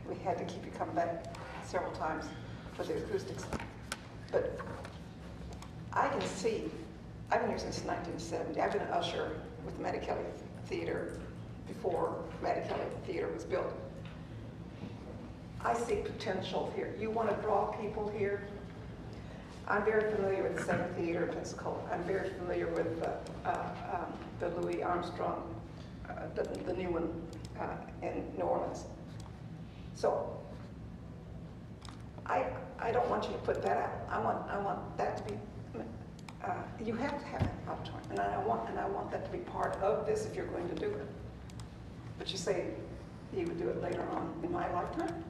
we had to keep you coming back several times for the acoustics. But I can see, I've been here since 1970. I've been an usher with Mattie Kelly Theater before Mattie Kelly Theater was built. I see potential here. You want to draw people here? I'm very familiar with the Center Theater in Pensacola. I'm very familiar with the Louis Armstrong, the new one in New Orleans. So I don't want you to put that out. I want that to be. You have to have an auditorium, and I want that to be part of this if you're going to do it. But you say you would do it later on in my lifetime.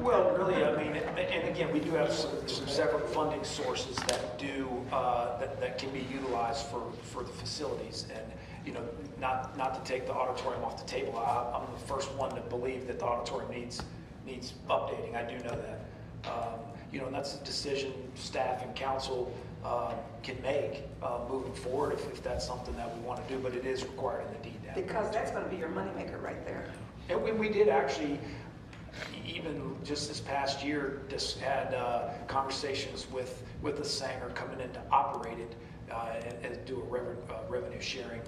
Well, really, I mean, and again, we do have some separate funding sources that do that can be utilized for the facilities, and not to take the auditorium off the table. I'm the first one to believe that the auditorium needs updating. I do know that. And that's a decision staff and council can make moving forward if that's something that we want to do, but it is required in the deed. Because that's going to be your moneymaker right there. And we did actually, even just this past year, just had conversations with the Sanger coming in to operate it and do a revenue sharing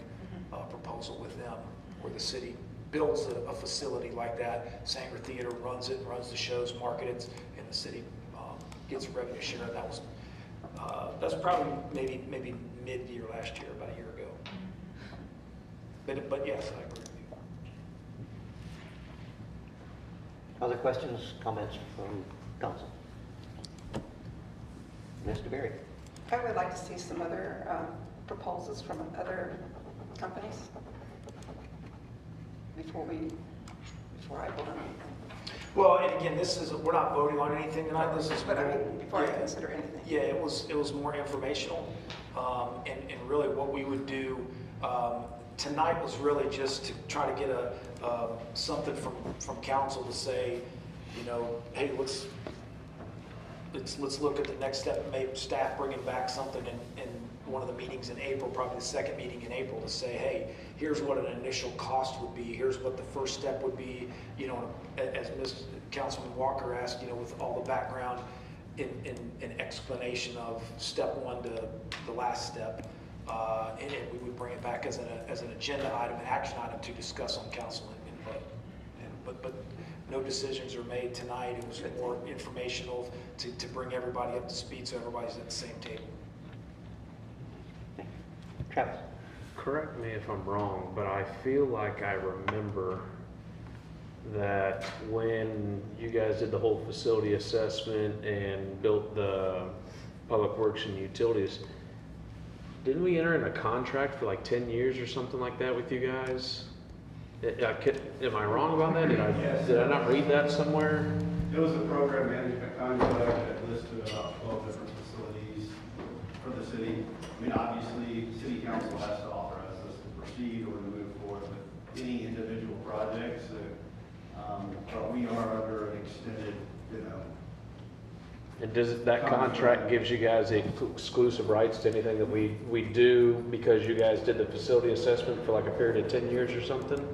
proposal with them, where the city builds a facility like that. Sanger Theater runs it, runs the shows, markets it, and the city gets a revenue share. That's probably maybe mid-year last year, about a year ago. But yes, I agree with you. Other questions, comments from council? Mr. Berry? I would like to see some other proposals from other companies before I vote on anything. Well, and again, we're not voting on anything tonight. This is But I more, mean, before I consider anything. Yeah, it was more informational, and really what we would do tonight was really just to try to get something from council to say, hey, let's look at the next step. Maybe staff bringing back something in one of the meetings in April, probably the second meeting in April, to say, hey, here's what an initial cost would be. Here's what the first step would be. As Councilman Walker asked, with all the background in explanation of step 1 to the last step, and we would bring it back as an agenda item, an action item to discuss on council and vote. But no decisions are made tonight. It was more informational to bring everybody up to speed so everybody's at the same table. Travis? Correct me if I'm wrong, but I feel like I remember that when you guys did the whole facility assessment and built the public works and utilities, didn't we enter in a contract for like 10 years or something like that with you guys? Am I wrong about that? Did I not read that somewhere? It was a program management contract that listed about 12 different facilities for the city. I mean, obviously, city council has to authorize us to proceed or to move forward with any individual projects. But we are under an extended, And that contract gives you guys exclusive rights to anything that we do because you guys did the facility assessment for like a period of 10 years or something?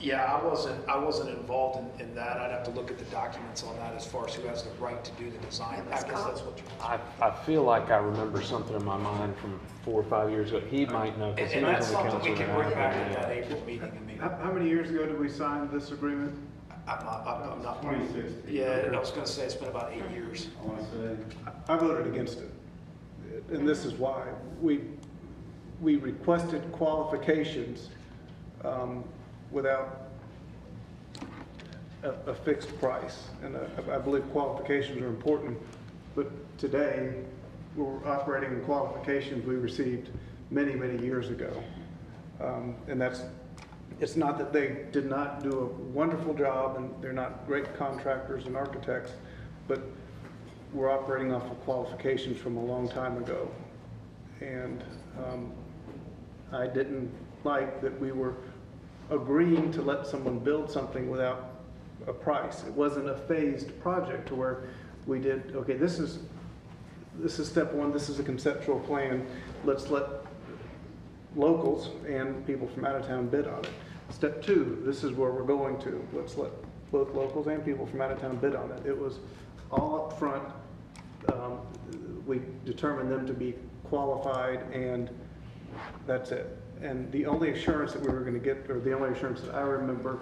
Yeah, I wasn't involved in that. I'd have to look at the documents on that as far as who has the right to do the design. I guess that's what you're. I feel like I remember something in my mind from 4 or 5 years ago. He might know because he And was that's on the something council. we can bring back at that April meeting. I mean, How many years ago did we sign this agreement? I'm not. 2016. Yeah, I was gonna say it's been about 8 years. I want to say. I voted against it, and this is why. We requested qualifications without a fixed price, and I believe qualifications are important, but today, we're operating in qualifications we received many, many years ago. And it's not that they did not do a wonderful job, and they're not great contractors and architects, but we're operating off of qualifications from a long time ago. And I didn't like that we were agreeing to let someone build something without a price. It wasn't a phased project to where we did, okay, this is step one, this is a conceptual plan, let's let locals and people from out of town bid on it. Step two, this is where we're going to, let's let both locals and people from out of town bid on it. It was all up front. We determined them to be qualified, and that's it. And the only assurance that we were going to get, or the only assurance that I remember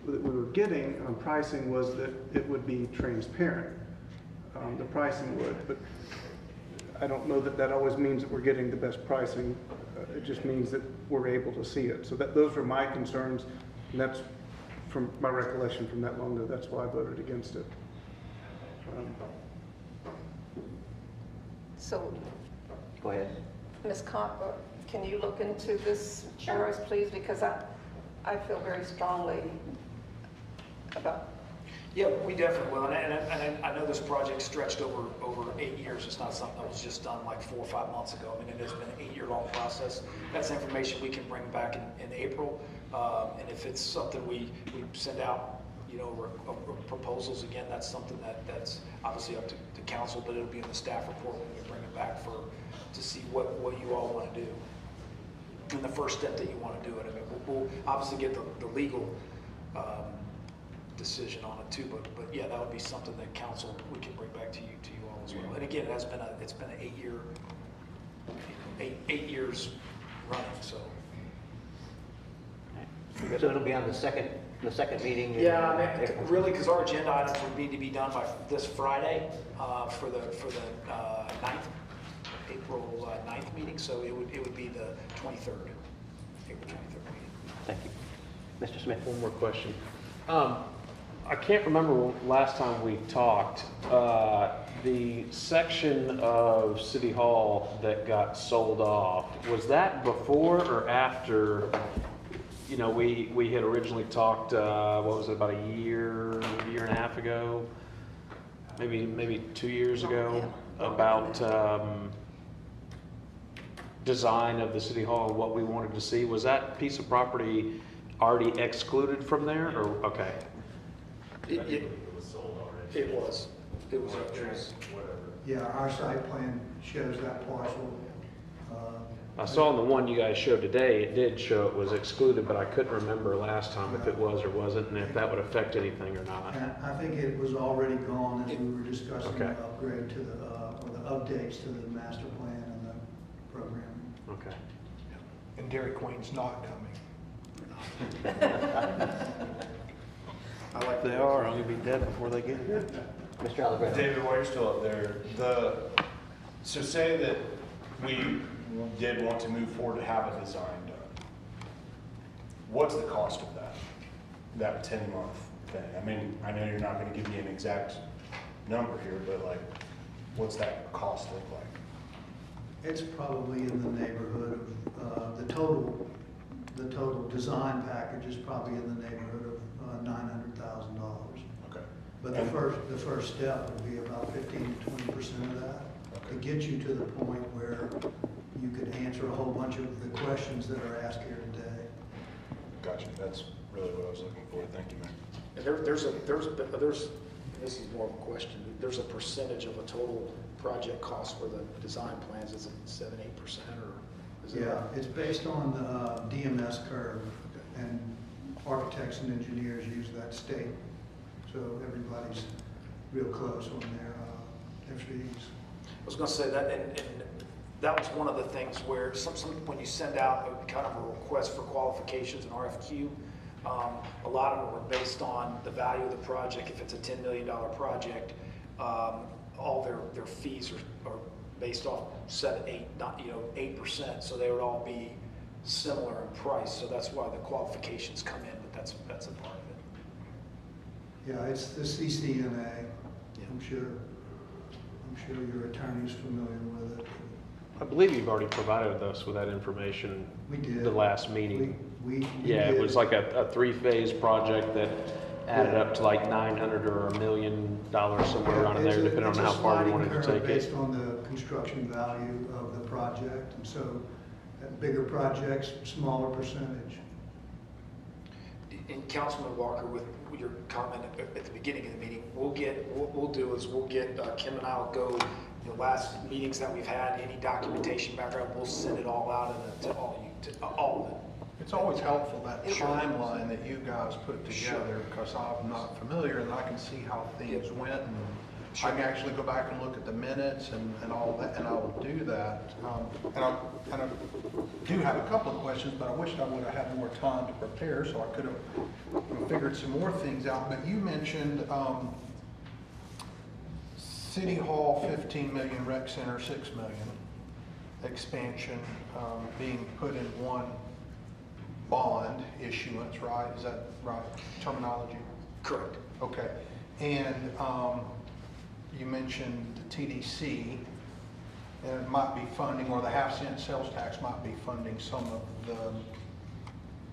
that we were getting on pricing was that it would be transparent. The pricing would, but I don't know that that always means that we're getting the best pricing. It just means that we're able to see it. So those were my concerns, and that's from my recollection from that long ago. That's why I voted against it. So, Go ahead. Ms. Compa, can you look into this for us, please? Because I feel very strongly about. Yeah, we definitely will, and I know this project stretched over 8 years. It's not something that was just done like 4 or 5 months ago. I mean, it has been an 8-year-long process. That's information we can bring back in April, and if it's something we send out, you know, proposals again, that's something that's obviously up to council, but it'll be in the staff report when we bring it back to see what you all want to do, and the first step that you want to do it. I mean, we'll obviously get the legal decision on it too, but yeah, that would be something that council, we can bring back to you all as well. And again, it's been an 8 years running, so. So it'll be on the second meeting? Yeah, I mean, really, because our agenda items would need to be done by this Friday for the 9th, April 9th meeting, so it would be the 23rd, April 23rd meeting. Thank you. Mr. Smith? One more question. I can't remember last time we talked, the section of City Hall that got sold off, was that before or after, you know, we had originally talked, what was it, about a year and a half ago, maybe 2 years ago, about design of the City Hall and what we wanted to see? Was that piece of property already excluded from there, or, okay? It was sold already. It was. Yeah, our site plan shows that parcel. I saw in the one you guys showed today, it did show it was excluded, but I couldn't remember last time if it was or wasn't, and if that would affect anything or not. And I think it was already gone as we were discussing the Okay. upgrade to or the updates to the master plan and the program. Okay. And Dairy Queen's not coming. I like they are. I'm gonna be dead before they get here. Mr. Allegretto? David, while you're still up there, so say that we did want to move forward to have a design done. What's the cost of that 10-month thing? I mean, I know you're not going to give me an exact number here, but like, what's that cost look like? It's probably in the neighborhood of, the total design package is probably in the neighborhood of $900,000. Okay. But the first step would be about 15 to 20% of that, to get you to the point where you could answer a whole bunch of the questions that are asked here today. Gotcha. That's really what I was looking for. Thank you, man. There's, this is more of a question, there's a percentage of a total project cost for the design plans, is it 7-8% or is it? Yeah, it's based on the DMS curve, and architects and engineers use that state. So everybody's real close on their fees. I was gonna say that, and that was one of the things where when you send out kind of a request for qualifications, an RFQ, a lot of them are based on the value of the project. If it's a $10 million project, all their fees are based off 8%, so they would all be similar in price. So that's why the qualifications come in, but that's a part of it. Yeah, it's the CCNA. I'm sure your attorney's familiar with it. I believe you've already provided us with that information. We did. The last meeting. We Yeah, did. it was like a 3-phase project that added up to like $900 or $1 million somewhere around in there, depending on how far we wanted to take Based it. on the construction value of the project, and so bigger projects, smaller percentage. And Councilman Walker, with your comment at the beginning of the meeting, we'll get Kim and I will go, the last meetings that we've had, any documentation background, we'll send it all out to all of it. It's always helpful, that timeline that you guys put together, because I'm not familiar, and I can see how things went, and I can actually go back and look at the minutes and all that, and I will do that. And I do have a couple of questions, but I wished I would have had more time to prepare, so I could have figured some more things out. But you mentioned City Hall, 15 million, Rec Center, 6 million, expansion being put in one bond issuance, right? Is that right terminology? Correct. Okay. And you mentioned the TDC, and it might be funding, or the half-cent sales tax might be funding some of the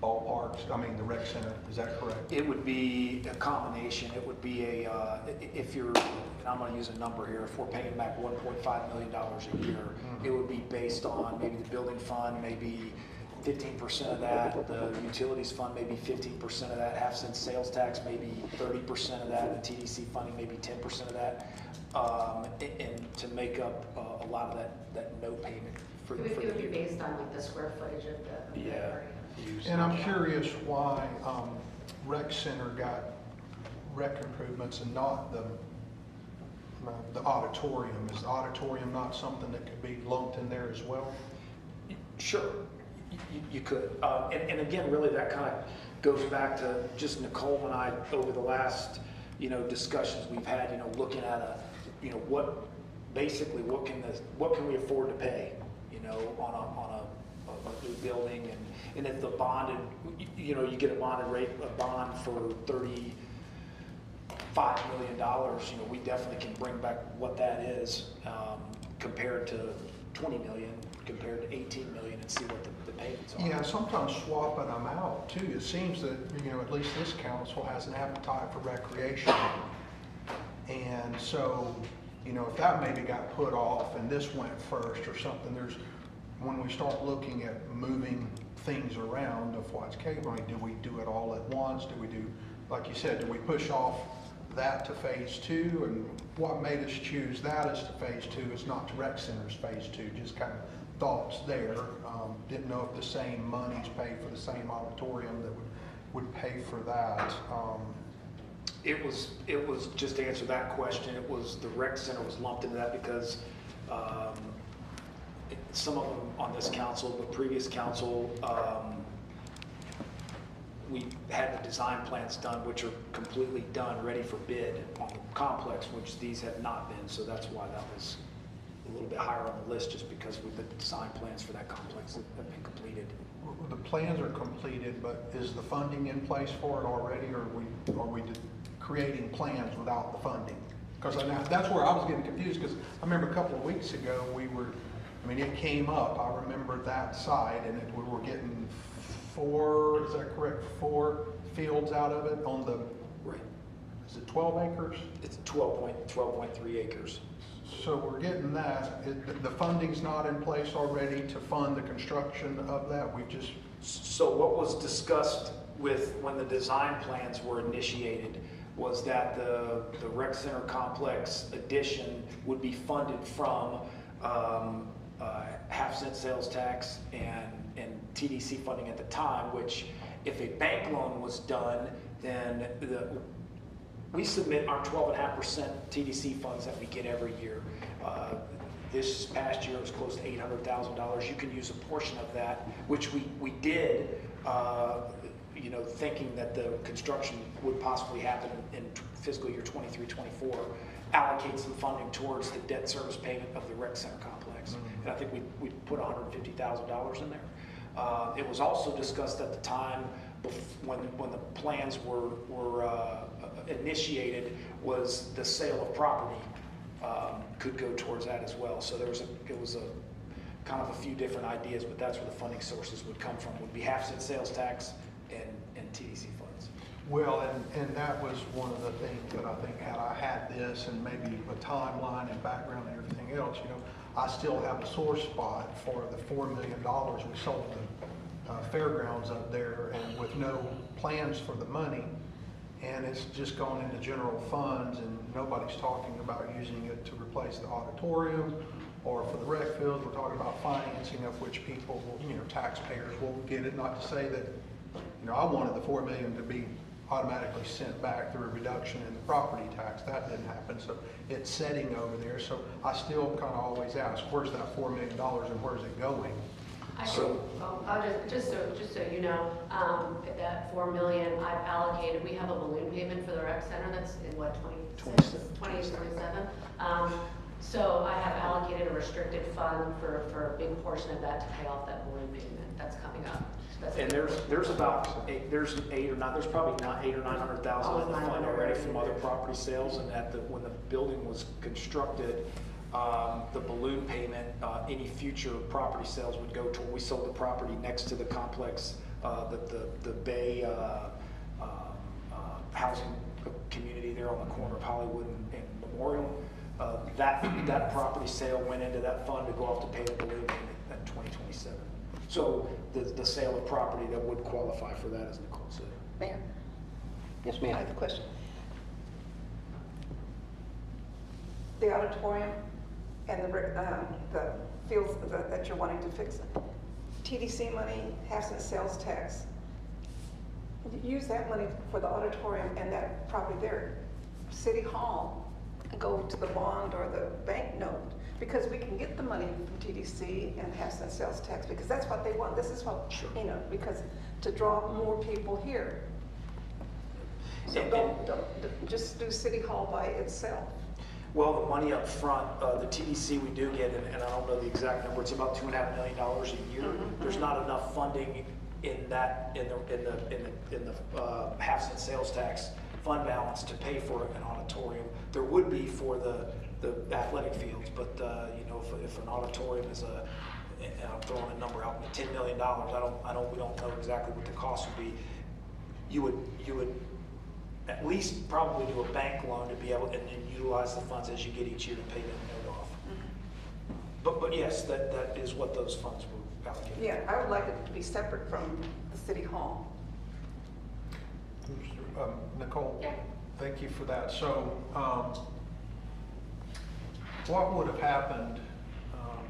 ballparks, the rec center. Is that correct? It would be a combination. It would be if you're, and I'm going to use a number here, if we're paying back $1.5 million a year, it would be based on maybe the building fund, maybe 15% of that, the utilities fund, maybe 15% of that, half-cent sales tax, maybe 30% of that, the TDC funding, maybe 10% of that, and to make up a lot of that note payment for the year. It would be based on like the square footage of the area. And I'm curious why Rec Center got rec improvements and not the auditorium. Is the auditorium not something that could be lumped in there as well? Sure, you could. And again, really that kind of goes back to just Nicole and I over the last, discussions we've had, looking at what can we afford to pay, on a new building, and if the bonded, you get a bond for $35 million, we definitely can bring back what that is, compared to 20 million, compared to 18 million, and see what the payments are. Yeah, sometimes swapping them out too. It seems that, at least this council has an appetite for recreation. And so, if that maybe got put off and this went first or something, when we start looking at moving things around of what's capable, do we do it all at once? Do we do, like you said, do we push off that to phase 2? And what made us choose that as to phase 2 is not to Rec Center's phase 2, just kind of thoughts there. Didn't know if the same monies paid for the same auditorium that would pay for that. It was just to answer that question, it was the Rec Center was lumped into that because some of them on this council, the previous council, we had the design plans done, which are completely done, ready for bid on the complex, which these have not been. So that's why that was a little bit higher on the list, just because the design plans for that complex have been completed. The plans are completed, but is the funding in place for it already, or are we creating plans without the funding? Because that's where I was getting confused, because I remember a couple of weeks ago it came up. I remember that site, and we were getting 4, is that correct? 4 fields out of it on the, right? Is it 12 acres? It's 12.3 acres. So we're getting that. The funding's not in place already to fund the construction of that. We just. So what was discussed when the design plans were initiated was that the rec center complex addition would be funded from half-cent sales tax and TDC funding at the time, which if a bank loan was done, then we submit our 12.5% TDC funds that we get every year. This past year it was close to $800,000. You can use a portion of that, which we did, thinking that the construction would possibly happen in fiscal year 23-24, allocate some funding towards the debt service payment of the rec center complex. And I think we put $150,000 in there. It was also discussed at the time when the plans were initiated, was the sale of property could go towards that as well. So it was a kind of a few different ideas, but that's where the funding sources would come from, would be half-cent sales tax and TDC funds. Well, and that was one of the things that I think, had I had this and maybe a timeline and background and everything else, I still have a sore spot for the $4 million we sold the fairgrounds up there, and with no plans for the money, and it's just gone into general funds, and nobody's talking about using it to replace the auditorium or for the rec field. We're talking about financing, of which people will, taxpayers will get it. Not to say that, I wanted the $4 million to be automatically sent back through a reduction in the property tax. That didn't happen, so it's sitting over there. So I still kind of always ask, where's that $4 million and where's it going? Just so you know, that $4 million I've allocated, we have a balloon payment for the rec center that's in what, 2027? So I have allocated a restricted fund for a big portion of that to pay off that balloon payment that's coming up. And there's about there's probably not $800,000 or $900,000 in the fund already from other property sales, and when the building was constructed, the balloon payment, any future property sales would go to, we sold the property next to the complex, the Bay housing community there on the corner of Hollywood and Memorial. That property sale went into that fund to go off to pay the balloon payment in 2027. So the sale of property that would qualify for that, as Nicole said. Mayor? Yes, ma'am. I have a question. The auditorium and the fields that you're wanting to fix, TDC money, half-cent sales tax, use that money for the auditorium and that property there. City Hall, go to the bond or the bank note, because we can get the money from TDC and half-cent sales tax, because that's what they want. This is what, because to draw more people here. So don't just do City Hall by itself. Well, the money up front, the TDC we do get, and I don't know the exact number, it's about $2.5 million a year. There's not enough funding in the half-cent sales tax fund balance to pay for an auditorium. There would be for the athletic fields, but if an auditorium is and I'm throwing a number out, $10 million, we don't know exactly what the cost would be. You would at least probably do a bank loan to be able and then utilize the funds as you get each year to pay that note off. But yes, that is what those funds were allocated. Yeah, I would like it to be separate from the City Hall. Nicole, Yeah. thank you for that. So, what would have happened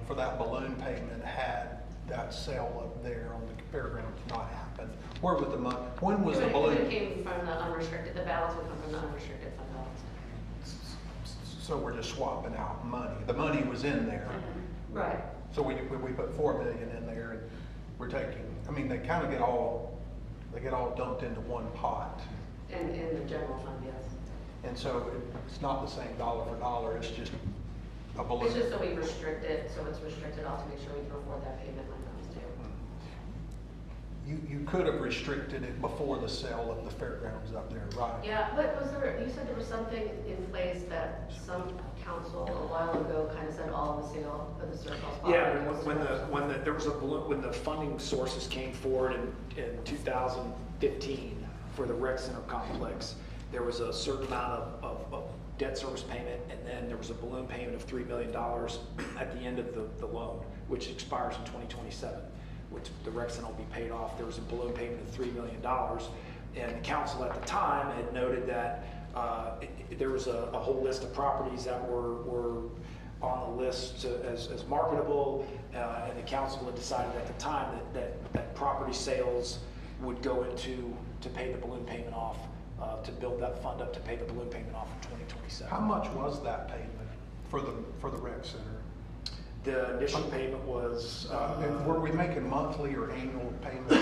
for that balloon payment had that sale up there on the fairgrounds not happened? Where would the money? When was the balloon? It came from the unrestricted. The balance would come from the unrestricted fund balance. So we're just swapping out money. The money was in there. Right. So we put $4 million in there, and we're taking. I mean, they kind of get all dumped into one pot. In the general fund, yes. And so it's not the same dollar for dollar. It's just a balloon. It's just so we restrict it, so it's restricted off to make sure we can afford that payment when it comes due. You could have restricted it before the sale of the fairgrounds up there, right? Yeah, but you said there was something in place that some council a while ago kind of said all of the sale of the surplus. Yeah, when the funding sources came forward in 2015 for the rec center complex, there was a certain amount of debt service payment, and then there was a balloon payment of $3 million at the end of the loan, which expires in 2027, which the rec center will be paid off. There was a balloon payment of $3 million, And the council at the time had noted that there was a whole list of properties that were on the list as marketable, and the council had decided at the time that property sales would go into to pay the balloon payment off, to build that fund up to pay the balloon payment off in 2027. How much was that payment for the rec center? The initial payment was Were we making monthly or annual payments?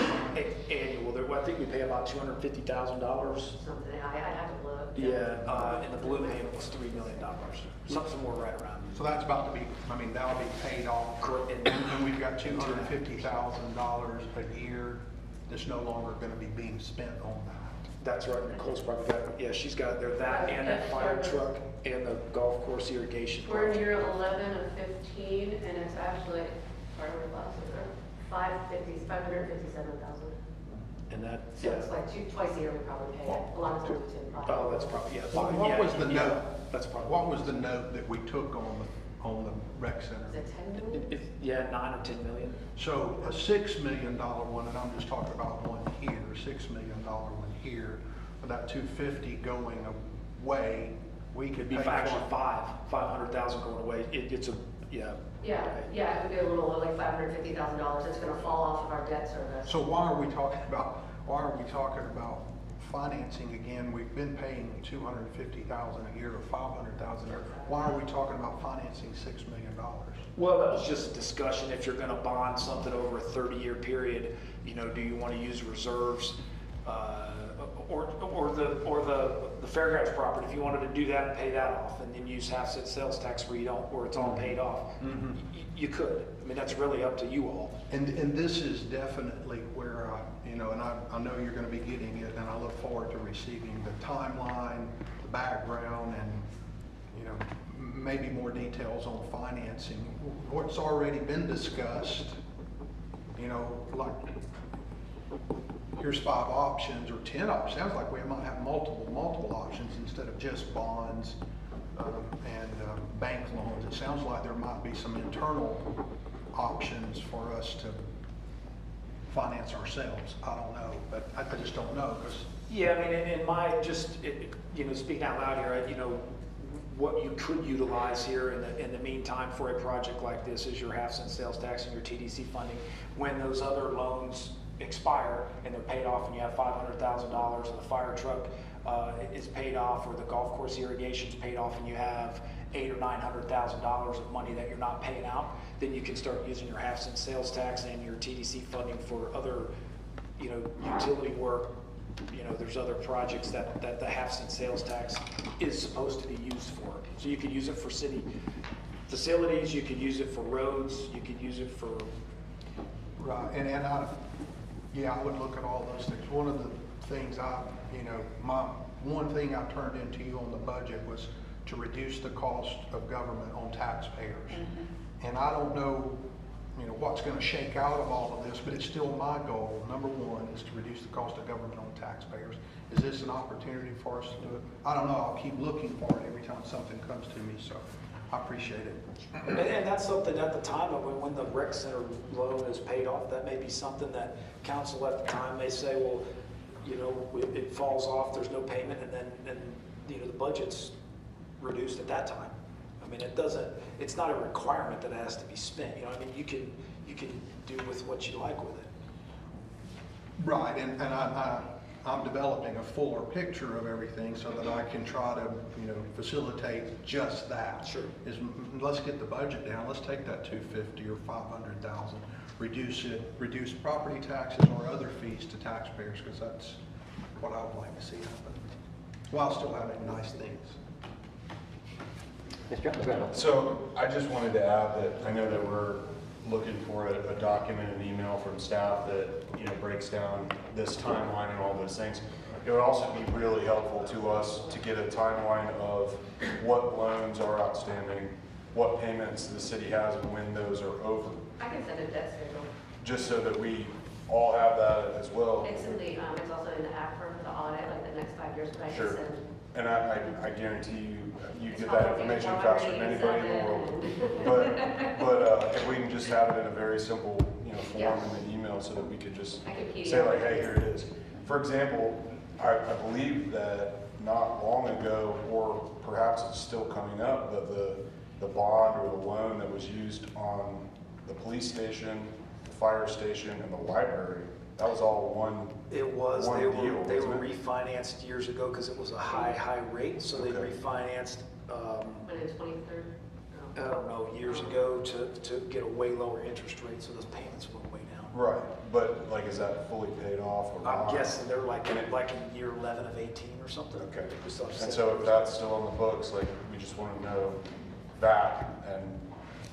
annual. I think we pay about $250,000. Something, I'd have to look. Yeah, and the balloon payment was $3 million. Something more right around. So that's about to be, I mean, that'll be paid off. Correct. And we've got $250,000 a year that's no longer gonna be being spent on that. That's right, Nicole's probably got, yeah, she's got there, that and that fire truck and the golf course irrigation. We're in year 11 of 15, and it's actually, part of the $557,000. And that, So yeah. it's like twice a year we probably pay it. A lot of times it's in Oh, that's probably, yeah. What was the yeah, note? That's probably. What was the note that we took on the rec Is center? it 10 million? Yeah, 9 or 10 million. So a $6 million one, and I'm just talking about one here, $6 million one here, with that 250 going away, we could It'd be pay actually for. 500,000 going away. It's a, yeah. Yeah, it would be a little like $550,000. It's going to fall off of our debt service. So why are we talking about financing again? We've been paying $250,000 a year or $500,000 a year. Why are we talking about financing $6 million? Well, that was just a discussion. If you're going to bond something over a 30-year period, do you want to use reserves, or the fairgrounds property? If you wanted to do that and pay that off, and then use half-cent sales tax where it's all paid off, you could. I mean, that's really up to you all. And this is definitely where and I know you're going to be getting it, and I look forward to receiving the timeline, the background, and maybe more details on financing. What's already been discussed, like here's 5 options or 10 options. Sounds like we might have multiple options instead of just bonds and bank loans. It sounds like there might be some internal options for us to finance ourselves. I don't know, but I just don't know because. Yeah, I mean, in my speaking out loud here, what you could utilize here in the meantime for a project like this is your half-cent sales tax and your TDC funding. When those other loans expire and they're paid off, and you have $500,000, and the fire truck is paid off, or the golf course irrigation's paid off, and you have $800,000 or $900,000 of money that you're not paying out, then you can start using your half-cent sales tax and your TDC funding for other, utility work. There's other projects that the half-cent sales tax is supposed to be used for. So you could use it for city facilities, you could use it for roads, you could use it for. Right, and I would look at all those things. One of the things one thing I turned into you on the budget was to reduce the cost of government on taxpayers. And I don't know, what's going to shake out of all of this, but it's still my goal. Number one is to reduce the cost of government on taxpayers. Is this an opportunity for us to do it? I don't know. I'll keep looking for it every time something comes to me, so I appreciate it. And that's something at the time of when the rec center loan is paid off, that may be something that council at the time may say, well, it falls off, there's no payment, and then the budget's reduced at that time. I mean, it's not a requirement that it has to be spent. You can do with what you like with it. Right, and I'm developing a fuller picture of everything so that I can try to, facilitate just that. Sure. Let's get the budget down. Let's take that 250 or 500,000, reduce property taxes or other fees to taxpayers, because that's what I would like to see happen, while still having nice things. Mr. Jones. So I just wanted to add that I know that we're looking for a document, an email from staff that breaks down this timeline and all those things. It would also be really helpful to us to get a timeline of what loans are outstanding, what payments the city has, and when those are over. I can send a debt schedule. Just so that we all have that as well. It's in the, it's also in the act for the audit, like the next 5 years, but I can Sure. send. And I guarantee you It's get that probably information already faster than anybody in the world. But if we can just have it in a very simple, form Yeah. in the email, so that we could just I can PDF say like, hey, here it is. For example, I believe that not long ago, or perhaps it's still coming up, that the bond or the loan that was used on the police station, the fire station, and the library, that was all one. It was, one they deal, were wasn't it? refinanced years ago because it was a high rate, so they Okay. refinanced, When it was 23rd? I don't know, years ago to get a way lower interest rate, so those payments went way down. Right, but like, is that fully paid off or not? I'm guessing they're like in year 11 of 18 or something. Okay, We still have and 7 so if years. that's still on the books, like, we just want to know that, and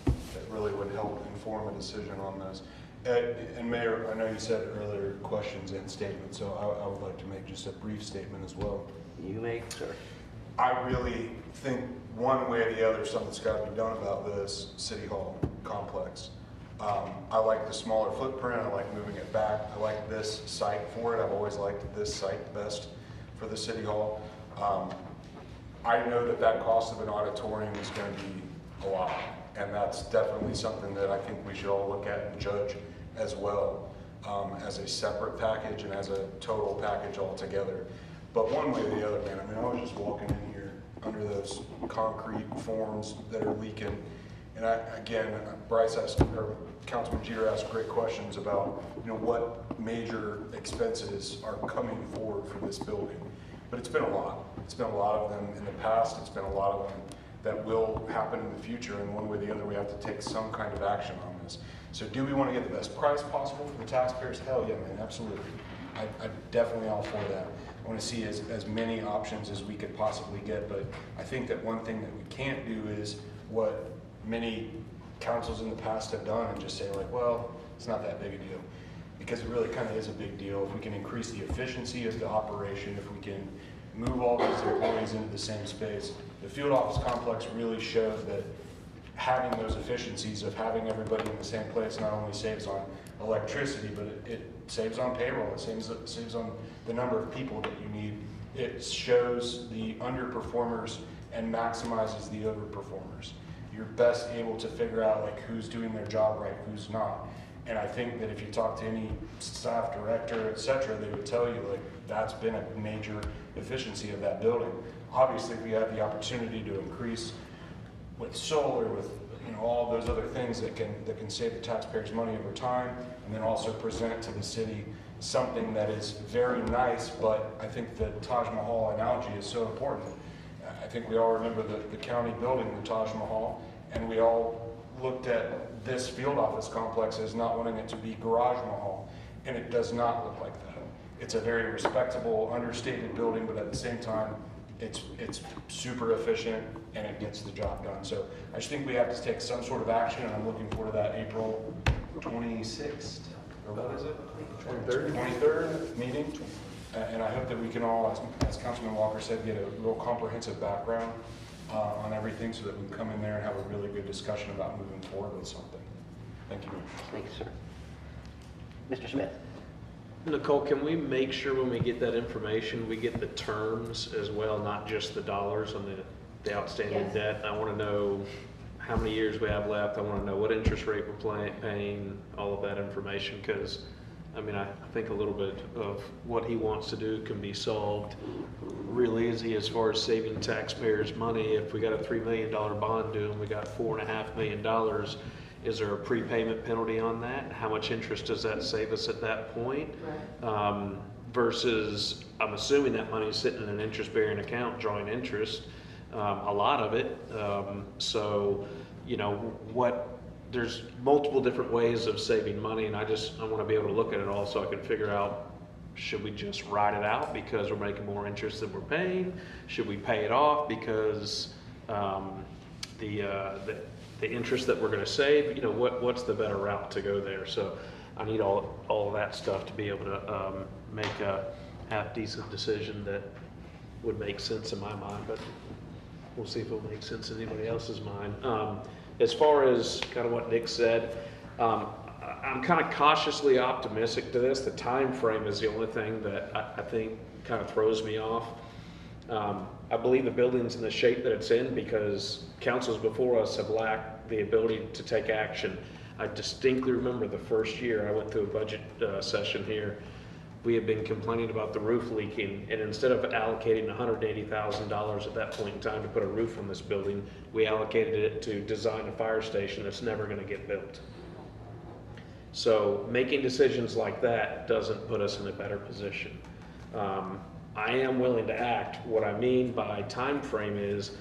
it really would help inform a decision on this. And Mayor, I know you said earlier questions and statements, so I would like to make just a brief statement as well. You may, sir. I really think one way or the other, something's got to be done about this City Hall complex. I like the smaller footprint, I like moving it back, I like this site for it, I've always liked this site best for the City Hall. I know that that cost of an auditorium is going to be a lot, and that's definitely something that I think we should all look at and judge as well, as a separate package and as a total package altogether. But one way or the other, man, I mean, I was just walking in here under those concrete forms that are leaking, and again, Bryce asked, or Councilman Jeter asked great questions about, you know, what major expenses are coming forward for this building. But it's been a lot. It's been a lot of them in the past. It's been a lot of them that will happen in the future. And one way or the other, we have to take some kind of action on this. So do we want to get the best price possible for the taxpayers? Hell yeah, man, absolutely. I definitely all for that. I want to see as many options as we could possibly get. But I think that one thing that we can't do is what many councils in the past have done and just say like, well, it's not that big a deal. Because it really kind of is a big deal. If we can increase the efficiency of the operation, if we can move all these employees into the same space, the field office complex really shows that having those efficiencies of having everybody in the same place not only saves on electricity, but it saves on payroll, it saves on the number of people that you need. It shows the underperformers and maximizes the overperformers. You're best able to figure out like who's doing their job right, who's not. And I think that if you talk to any staff director, et cetera, they would tell you like that's been a major efficiency of that building. Obviously, if we have the opportunity to increase with solar, with all those other things that can save the taxpayers money over time, and then also present to the city something that is very nice. But I think the Taj Mahal analogy is so important. I think we all remember the county building the Taj Mahal, and we all looked at this field office complex as not wanting it to be Garage Mahal, and it does not look like that. It's a very respectable, understated building, but at the same time, it's super efficient and it gets the job done. So I just think we have to take some sort of action, and I'm looking forward to that April 26th, or what is it? 23rd meeting. And I hope that we can all, as Councilman Walker said, get a real comprehensive background on everything so that we can come in there and have a really good discussion about moving forward with something. Thank you. Thank you, sir. Mr. Smith? Nicole, can we make sure when we get that information, we get the terms as well, not just the dollars on the outstanding Yes. debt? I want to know how many years we have left. I want to know what interest rate we're paying, all of that information, because I mean, I think a little bit of what he wants to do can be solved real easy as far as saving taxpayers money. If we got a $3 million bond due and we got $4.5 million, is there a prepayment penalty on that? How much interest does that save us at that point? Right. Versus, I'm assuming that money is sitting in an interest-bearing account drawing interest, a lot of it. So, there's multiple different ways of saving money, and I want to be able to look at it all so I can figure out, should we just ride it out because we're making more interest than we're paying? Should we pay it off because the interest that we're going to save? What's the better route to go there? So I need all of that stuff to be able to make a half-decent decision that would make sense in my mind, but we'll see if it'll make sense in anybody else's mind. As far as kind of what Nick said, I'm kind of cautiously optimistic to this. The time frame is the only thing that I think kind of throws me off. I believe the building's in the shape that it's in because councils before us have lacked the ability to take action. I distinctly remember the first year I went through a budget session here. we have been complaining about the roof leaking, and instead of allocating $180,000 at that point in time to put a roof on this building, we allocated it to design a fire station that's never going to get built. So making decisions like that doesn't put us in a better position. I am willing to act. What I mean by time frame is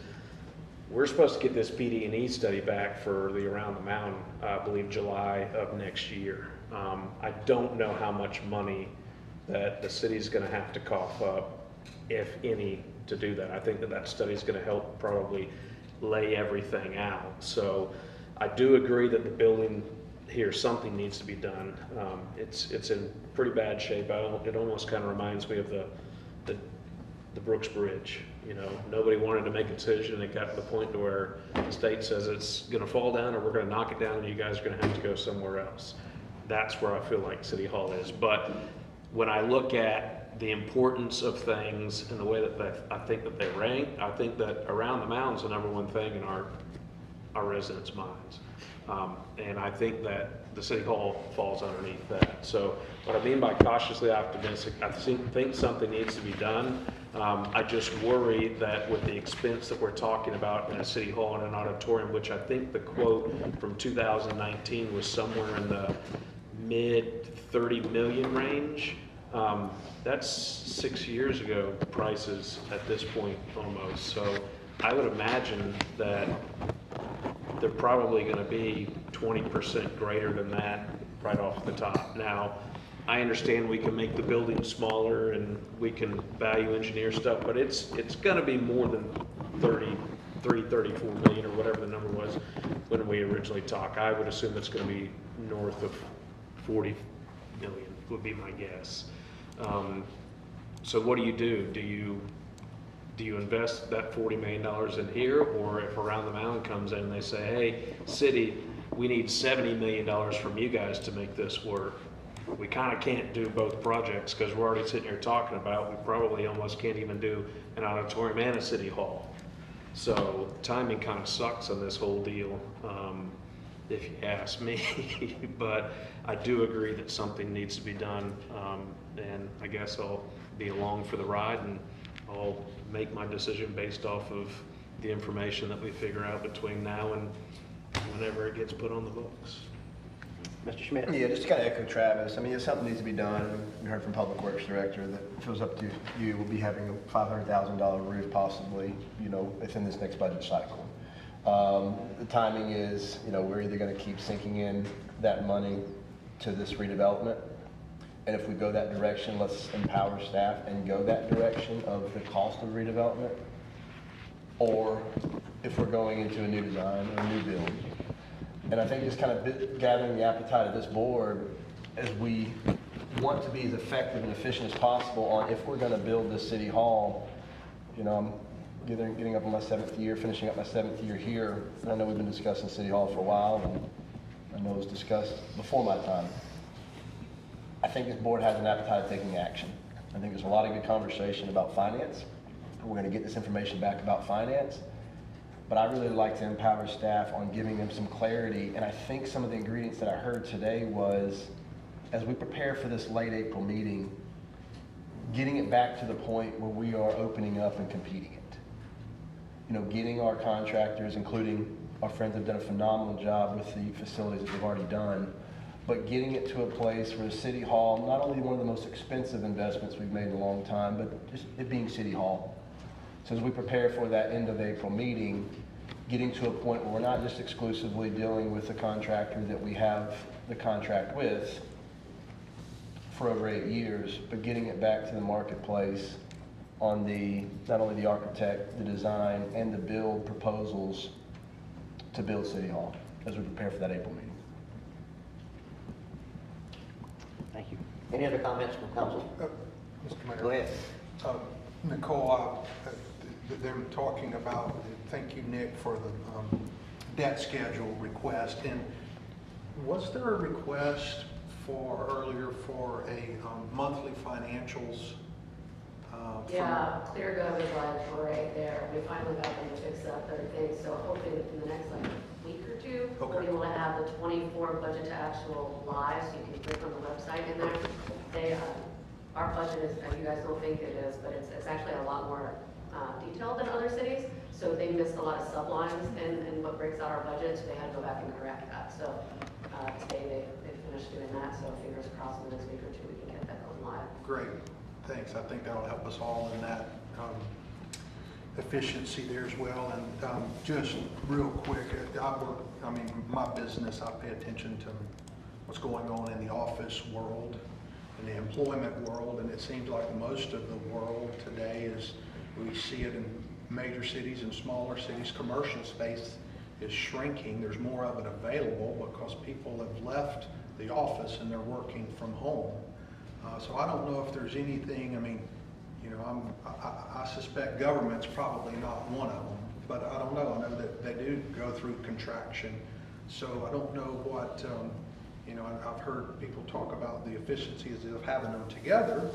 we're supposed to get this PD&E study back for the Around the Mountain, I believe July of next year. I don't know how much money that the city's going to have to cough up, if any, to do that. I think that that study is going to help probably lay everything out. So I do agree that the building here, something needs to be done. It's in pretty bad shape. It almost kind of reminds me of the Brooks Bridge. You know, nobody wanted to make a decision. It got to the point to where the state says it's going to fall down, or we're going to knock it down, and you guys are going to have to go somewhere else. That's where I feel like City Hall is. But when I look at the importance of things and the way that I think that they rank, I think that Around the Mountain's the #1 thing in our residents' minds. And I think that the City Hall falls underneath that. So what I mean by cautiously optimistic, I think something needs to be done. I just worry that with the expense that we're talking about in a City Hall and an auditorium, which I think the quote from 2019 was somewhere in the mid 30 million range. That's 6 years ago prices at this point almost. So I would imagine that they're probably going to be 20% greater than that right off the top. Now, I understand we can make the building smaller and we can value engineer stuff, but it's going to be more than 33, 34 million or whatever the number was when we originally talked. I would assume it's going to be north of 40 million would be my guess. So what do you do? Do you invest that $40 million in here, or if Around the Mountain comes in and they say, hey, city, we need $70 million from you guys to make this work. We kind of can't do both projects because we're already sitting here talking about, we probably almost can't even do an auditorium and a city hall. So timing kind of sucks on this whole deal, if you ask me. But I do agree that something needs to be done, and I guess I'll be along for the ride, and I'll make my decision based off of the information that we figure out between now and whenever it gets put on the books. Mr. Schmidt? Yeah, just to kind of echo Travis, I mean, if something needs to be done, we heard from Public Works Director that if it was up to you, we'll be having a $500,000 roof possibly, you know, within this next budget cycle. The timing is, you know, we're either going to keep sinking in that money to this redevelopment, and if we go that direction, let's empower staff and go that direction of the cost of redevelopment, or if we're going into a new design or a new build. And I think just kind of gathering the appetite of this board as we want to be as effective and efficient as possible on if we're going to build this city hall. You know, I'm getting up on my 7th year, finishing up my 7th year here. And I know we've been discussing city hall for a while, and I know it was discussed before my time. I think this board has an appetite of taking action. I think there's a lot of good conversation about finance. We're going to get this information back about finance. But I really like to empower staff on giving them some clarity. And I think some of the ingredients that I heard today was, as we prepare for this late April meeting, getting it back to the point where we are opening up and competing it. You know, getting our contractors, including our friends have done a phenomenal job with the facilities that they've already done, but getting it to a place where City Hall, not only one of the most expensive investments we've made in a long time, but just it being City Hall. So as we prepare for that end of April meeting, getting to a point where we're not just exclusively dealing with the contractor that we have the contract with for over 8 years, but getting it back to the marketplace on the, not only the architect, the design, and the build proposals to build City Hall as we prepare for that April meeting. Thank you. Any other comments from council? Mr. Mayor. Go ahead. Nicole, they're talking about, thank you, Nick, for the debt schedule request. And was there a request earlier for a monthly financials? Yeah, ClearGov is like right there. We finally got them to fix up everything, so hoping in the next like week or two, we'll be able to have the 24 budget to actual live, so you can click on the website in there. They our budget is, you guys don't think it is, but it's actually a lot more detailed than other cities. So they missed a lot of sublines in what breaks out our budget, so they had to go back and correct that. So today they finished doing that, so fingers crossed in the next week or two we can get that going live. Great, thanks. I think that'll help us all in that efficiency there as well. And just real quick, my business, I pay attention to what's going on in the office world, in the employment world, and it seems like most of the world today is, we see it in major cities and smaller cities, commercial space is shrinking. There's more of it available because people have left the office and they're working from home. So I don't know if there's anything, I suspect government's probably not one of them, but I don't know. I know that they do go through contraction. So I don't know what, I've heard people talk about the efficiencies of having them together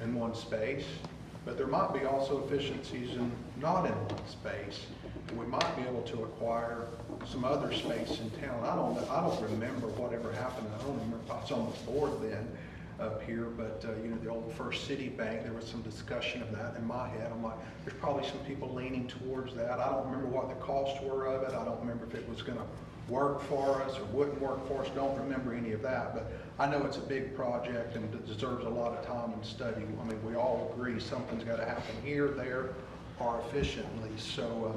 in one space, but there might be also efficiencies in not in one space. We might be able to acquire some other space in town. I don't remember whatever happened. I don't remember if I was on the board then up here, but the old First City Bank, there was some discussion of that in my head. I'm like, there's probably some people leaning towards that. I don't remember what the costs were of it. I don't remember if it was going to work for us or wouldn't work for us. Don't remember any of that, but I know it's a big project and it deserves a lot of time and study. We all agree something's got to happen here, there, or efficiently. So,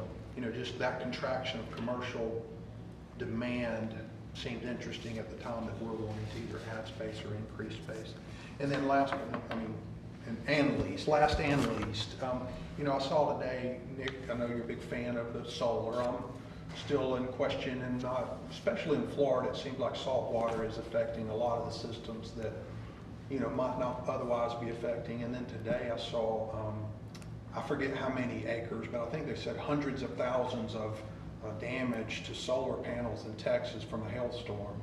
just that contraction of commercial demand seemed interesting at the time that we're wanting to either add space or increase space. And then last and least, I saw today, Nick, I know you're a big fan of the solar. I'm still in question, and especially in Florida, it seems like salt water is affecting a lot of the systems that, might not otherwise be affecting. And then today I saw, I forget how many acres, but I think they said hundreds of thousands of damage to solar panels in Texas from a hailstorm.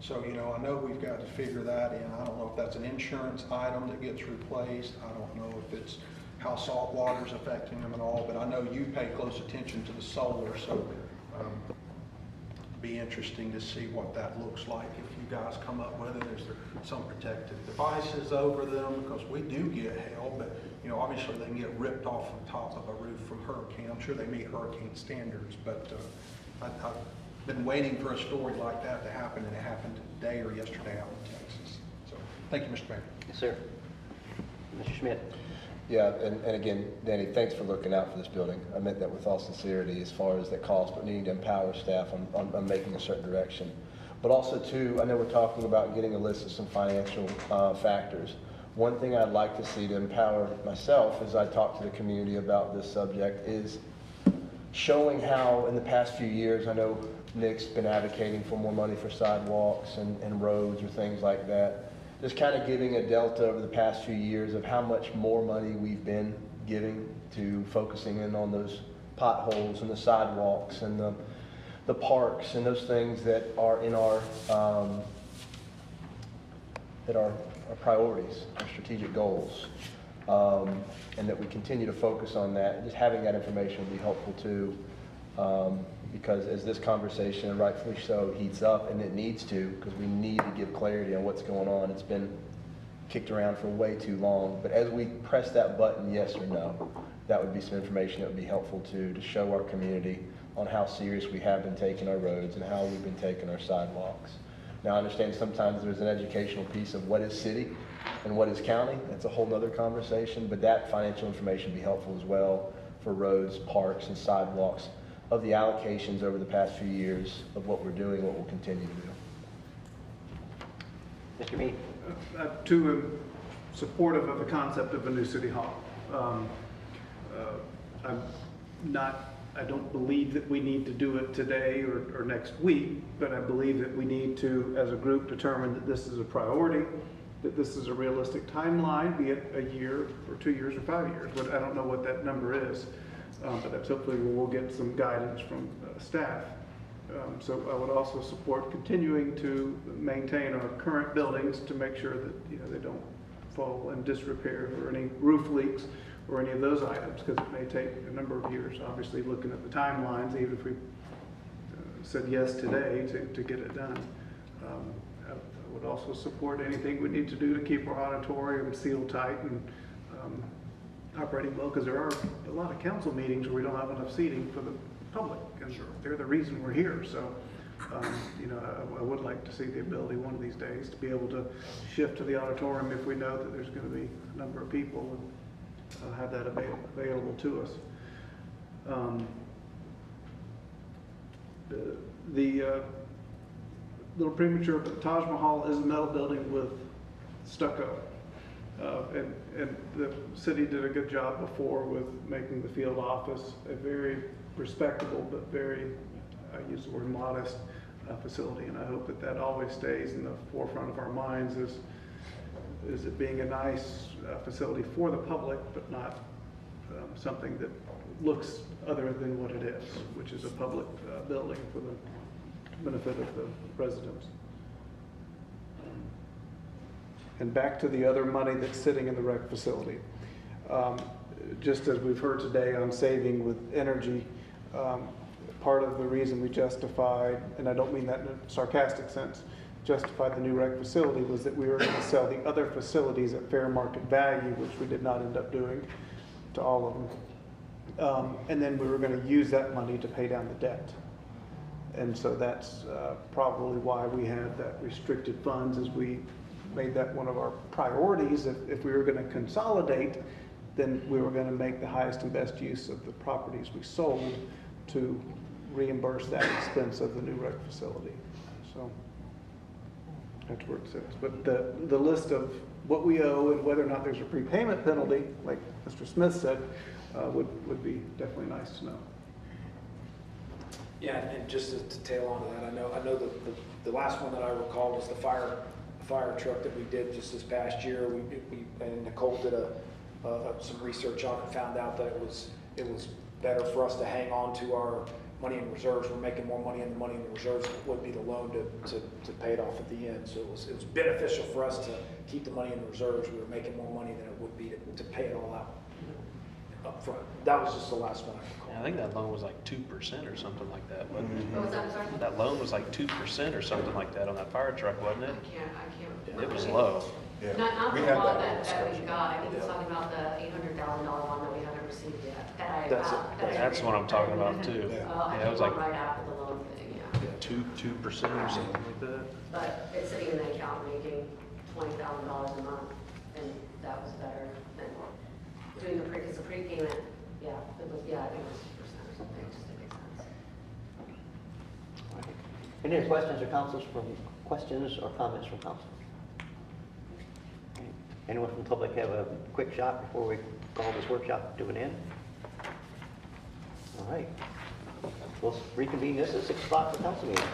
So, I know we've got to figure that in. I don't know if that's an insurance item that gets replaced. I don't know if it's how salt water is affecting them at all, but I know you pay close attention to the solar, so be interesting to see what that looks like if you guys come up with it. Is there some protective devices over them? Because we do get hail, but obviously they can get ripped off the top of a roof from hurricane. I'm sure they meet hurricane standards, but I've been waiting for a story like that to happen, and it happened today or yesterday out in Texas. So thank you, Mr. Mayor. Yes, sir. Mr. Schmidt. Yeah, and again, Danny, thanks for looking out for this building. I meant that with all sincerity as far as the cost, but needing to empower staff on making a certain direction. But also, too, I know we're talking about getting a list of some financial factors. One thing I'd like to see to empower myself as I talk to the community about this subject is showing how in the past few years, I know Nick's been advocating for more money for sidewalks and roads or things like that. Just kind of giving a delta over the past few years of how much more money we've been giving to focusing in on those potholes and the sidewalks and the parks and those things that are in our priorities, our strategic goals, and that we continue to focus on that. Just having that information would be helpful too, because as this conversation, rightfully so, heats up, and it needs to, because we need to give clarity on what's going on. It's been kicked around for way too long, but as we press that button, yes or no, that would be some information that would be helpful to show our community on how serious we have been taking our roads and how we've been taking our sidewalks. Now, I understand sometimes there's an educational piece of what is city and what is county. That's a whole nother conversation, but that financial information would be helpful as well for roads, parks, and sidewalks, of the allocations over the past few years of what we're doing, what we'll continue to do. Mr. Mead. Too supportive of the concept of a new city hall. I don't believe that we need to do it today or next week, but I believe that we need to, as a group, determine that this is a priority, that this is a realistic timeline, be it a year or 2 years or 5 years. But I don't know what that number is. But that's hopefully we'll get some guidance from staff. So I would also support continuing to maintain our current buildings to make sure that they don't fall in disrepair or any roof leaks or any of those items, because it may take a number of years. Obviously, looking at the timelines, even if we said yes today to get it done, would also support anything we need to do to keep our auditorium sealed tight and operating well, because there are a lot of council meetings where we don't have enough seating for the public, and they're the reason we're here. So, you know, I would like to see the ability one of these days to be able to shift to the auditorium if we know that there's going to be a number of people, and have that available to us. The little premature, but Taj Mahal is a metal building with stucco. And the city did a good job before with making the field office a very respectable, but very, I use the word modest, facility. And I hope that that always stays in the forefront of our minds is it being a nice facility for the public, but not something that looks other than what it is, which is a public building for the benefit of the residents. And back to the other money that's sitting in the rec facility. Just as we've heard today on saving with energy, part of the reason we justified, and I don't mean that in a sarcastic sense, justified the new rec facility was that we were going to sell the other facilities at fair market value, which we did not end up doing to all of them. And then we were going to use that money to pay down the debt. And so that's probably why we had that restricted funds, as we made that one of our priorities. If we were going to consolidate, then we were going to make the highest and best use of the properties we sold to reimburse that expense of the new rec facility. So that's where it sits. But the list of what we owe and whether or not there's a prepayment penalty, like Mr. Smith said, would be definitely nice to know. Yeah, and just to tail on to that, I know the last one that I recall was the fire truck that we did just this past year. We and Nicole did some research on it and found out that it was better for us to hang on to our money in reserves. We're making more money in the money in the reserves than it would be the loan to pay it off at the end. So it was beneficial for us to keep the money in the reserves. We were making more money than it would be to pay it all out up front. That was just the last one I recall. I think that loan was like 2% or something like that, wasn't it? What was that, sorry? That loan was like 2% or something like that on that fire truck, wasn't it? I can't. It was low. Yeah. Not We the had one that that we discussion. got. I think he's talking about the $800,000 one that we haven't received yet. That's what I'm talking about too. I Yeah, it think was like right after the loan thing, yeah. 2% or something like that. But it's sitting in the account making $20,000 a month, and that was better than doing the prepayment. Yeah, I think it was 2% or something, just to make sense. Any other questions or comments from council? Anyone from the public have a quick shot before we call this workshop to an end? All right. We'll reconvene this at 6 o'clock for council meeting.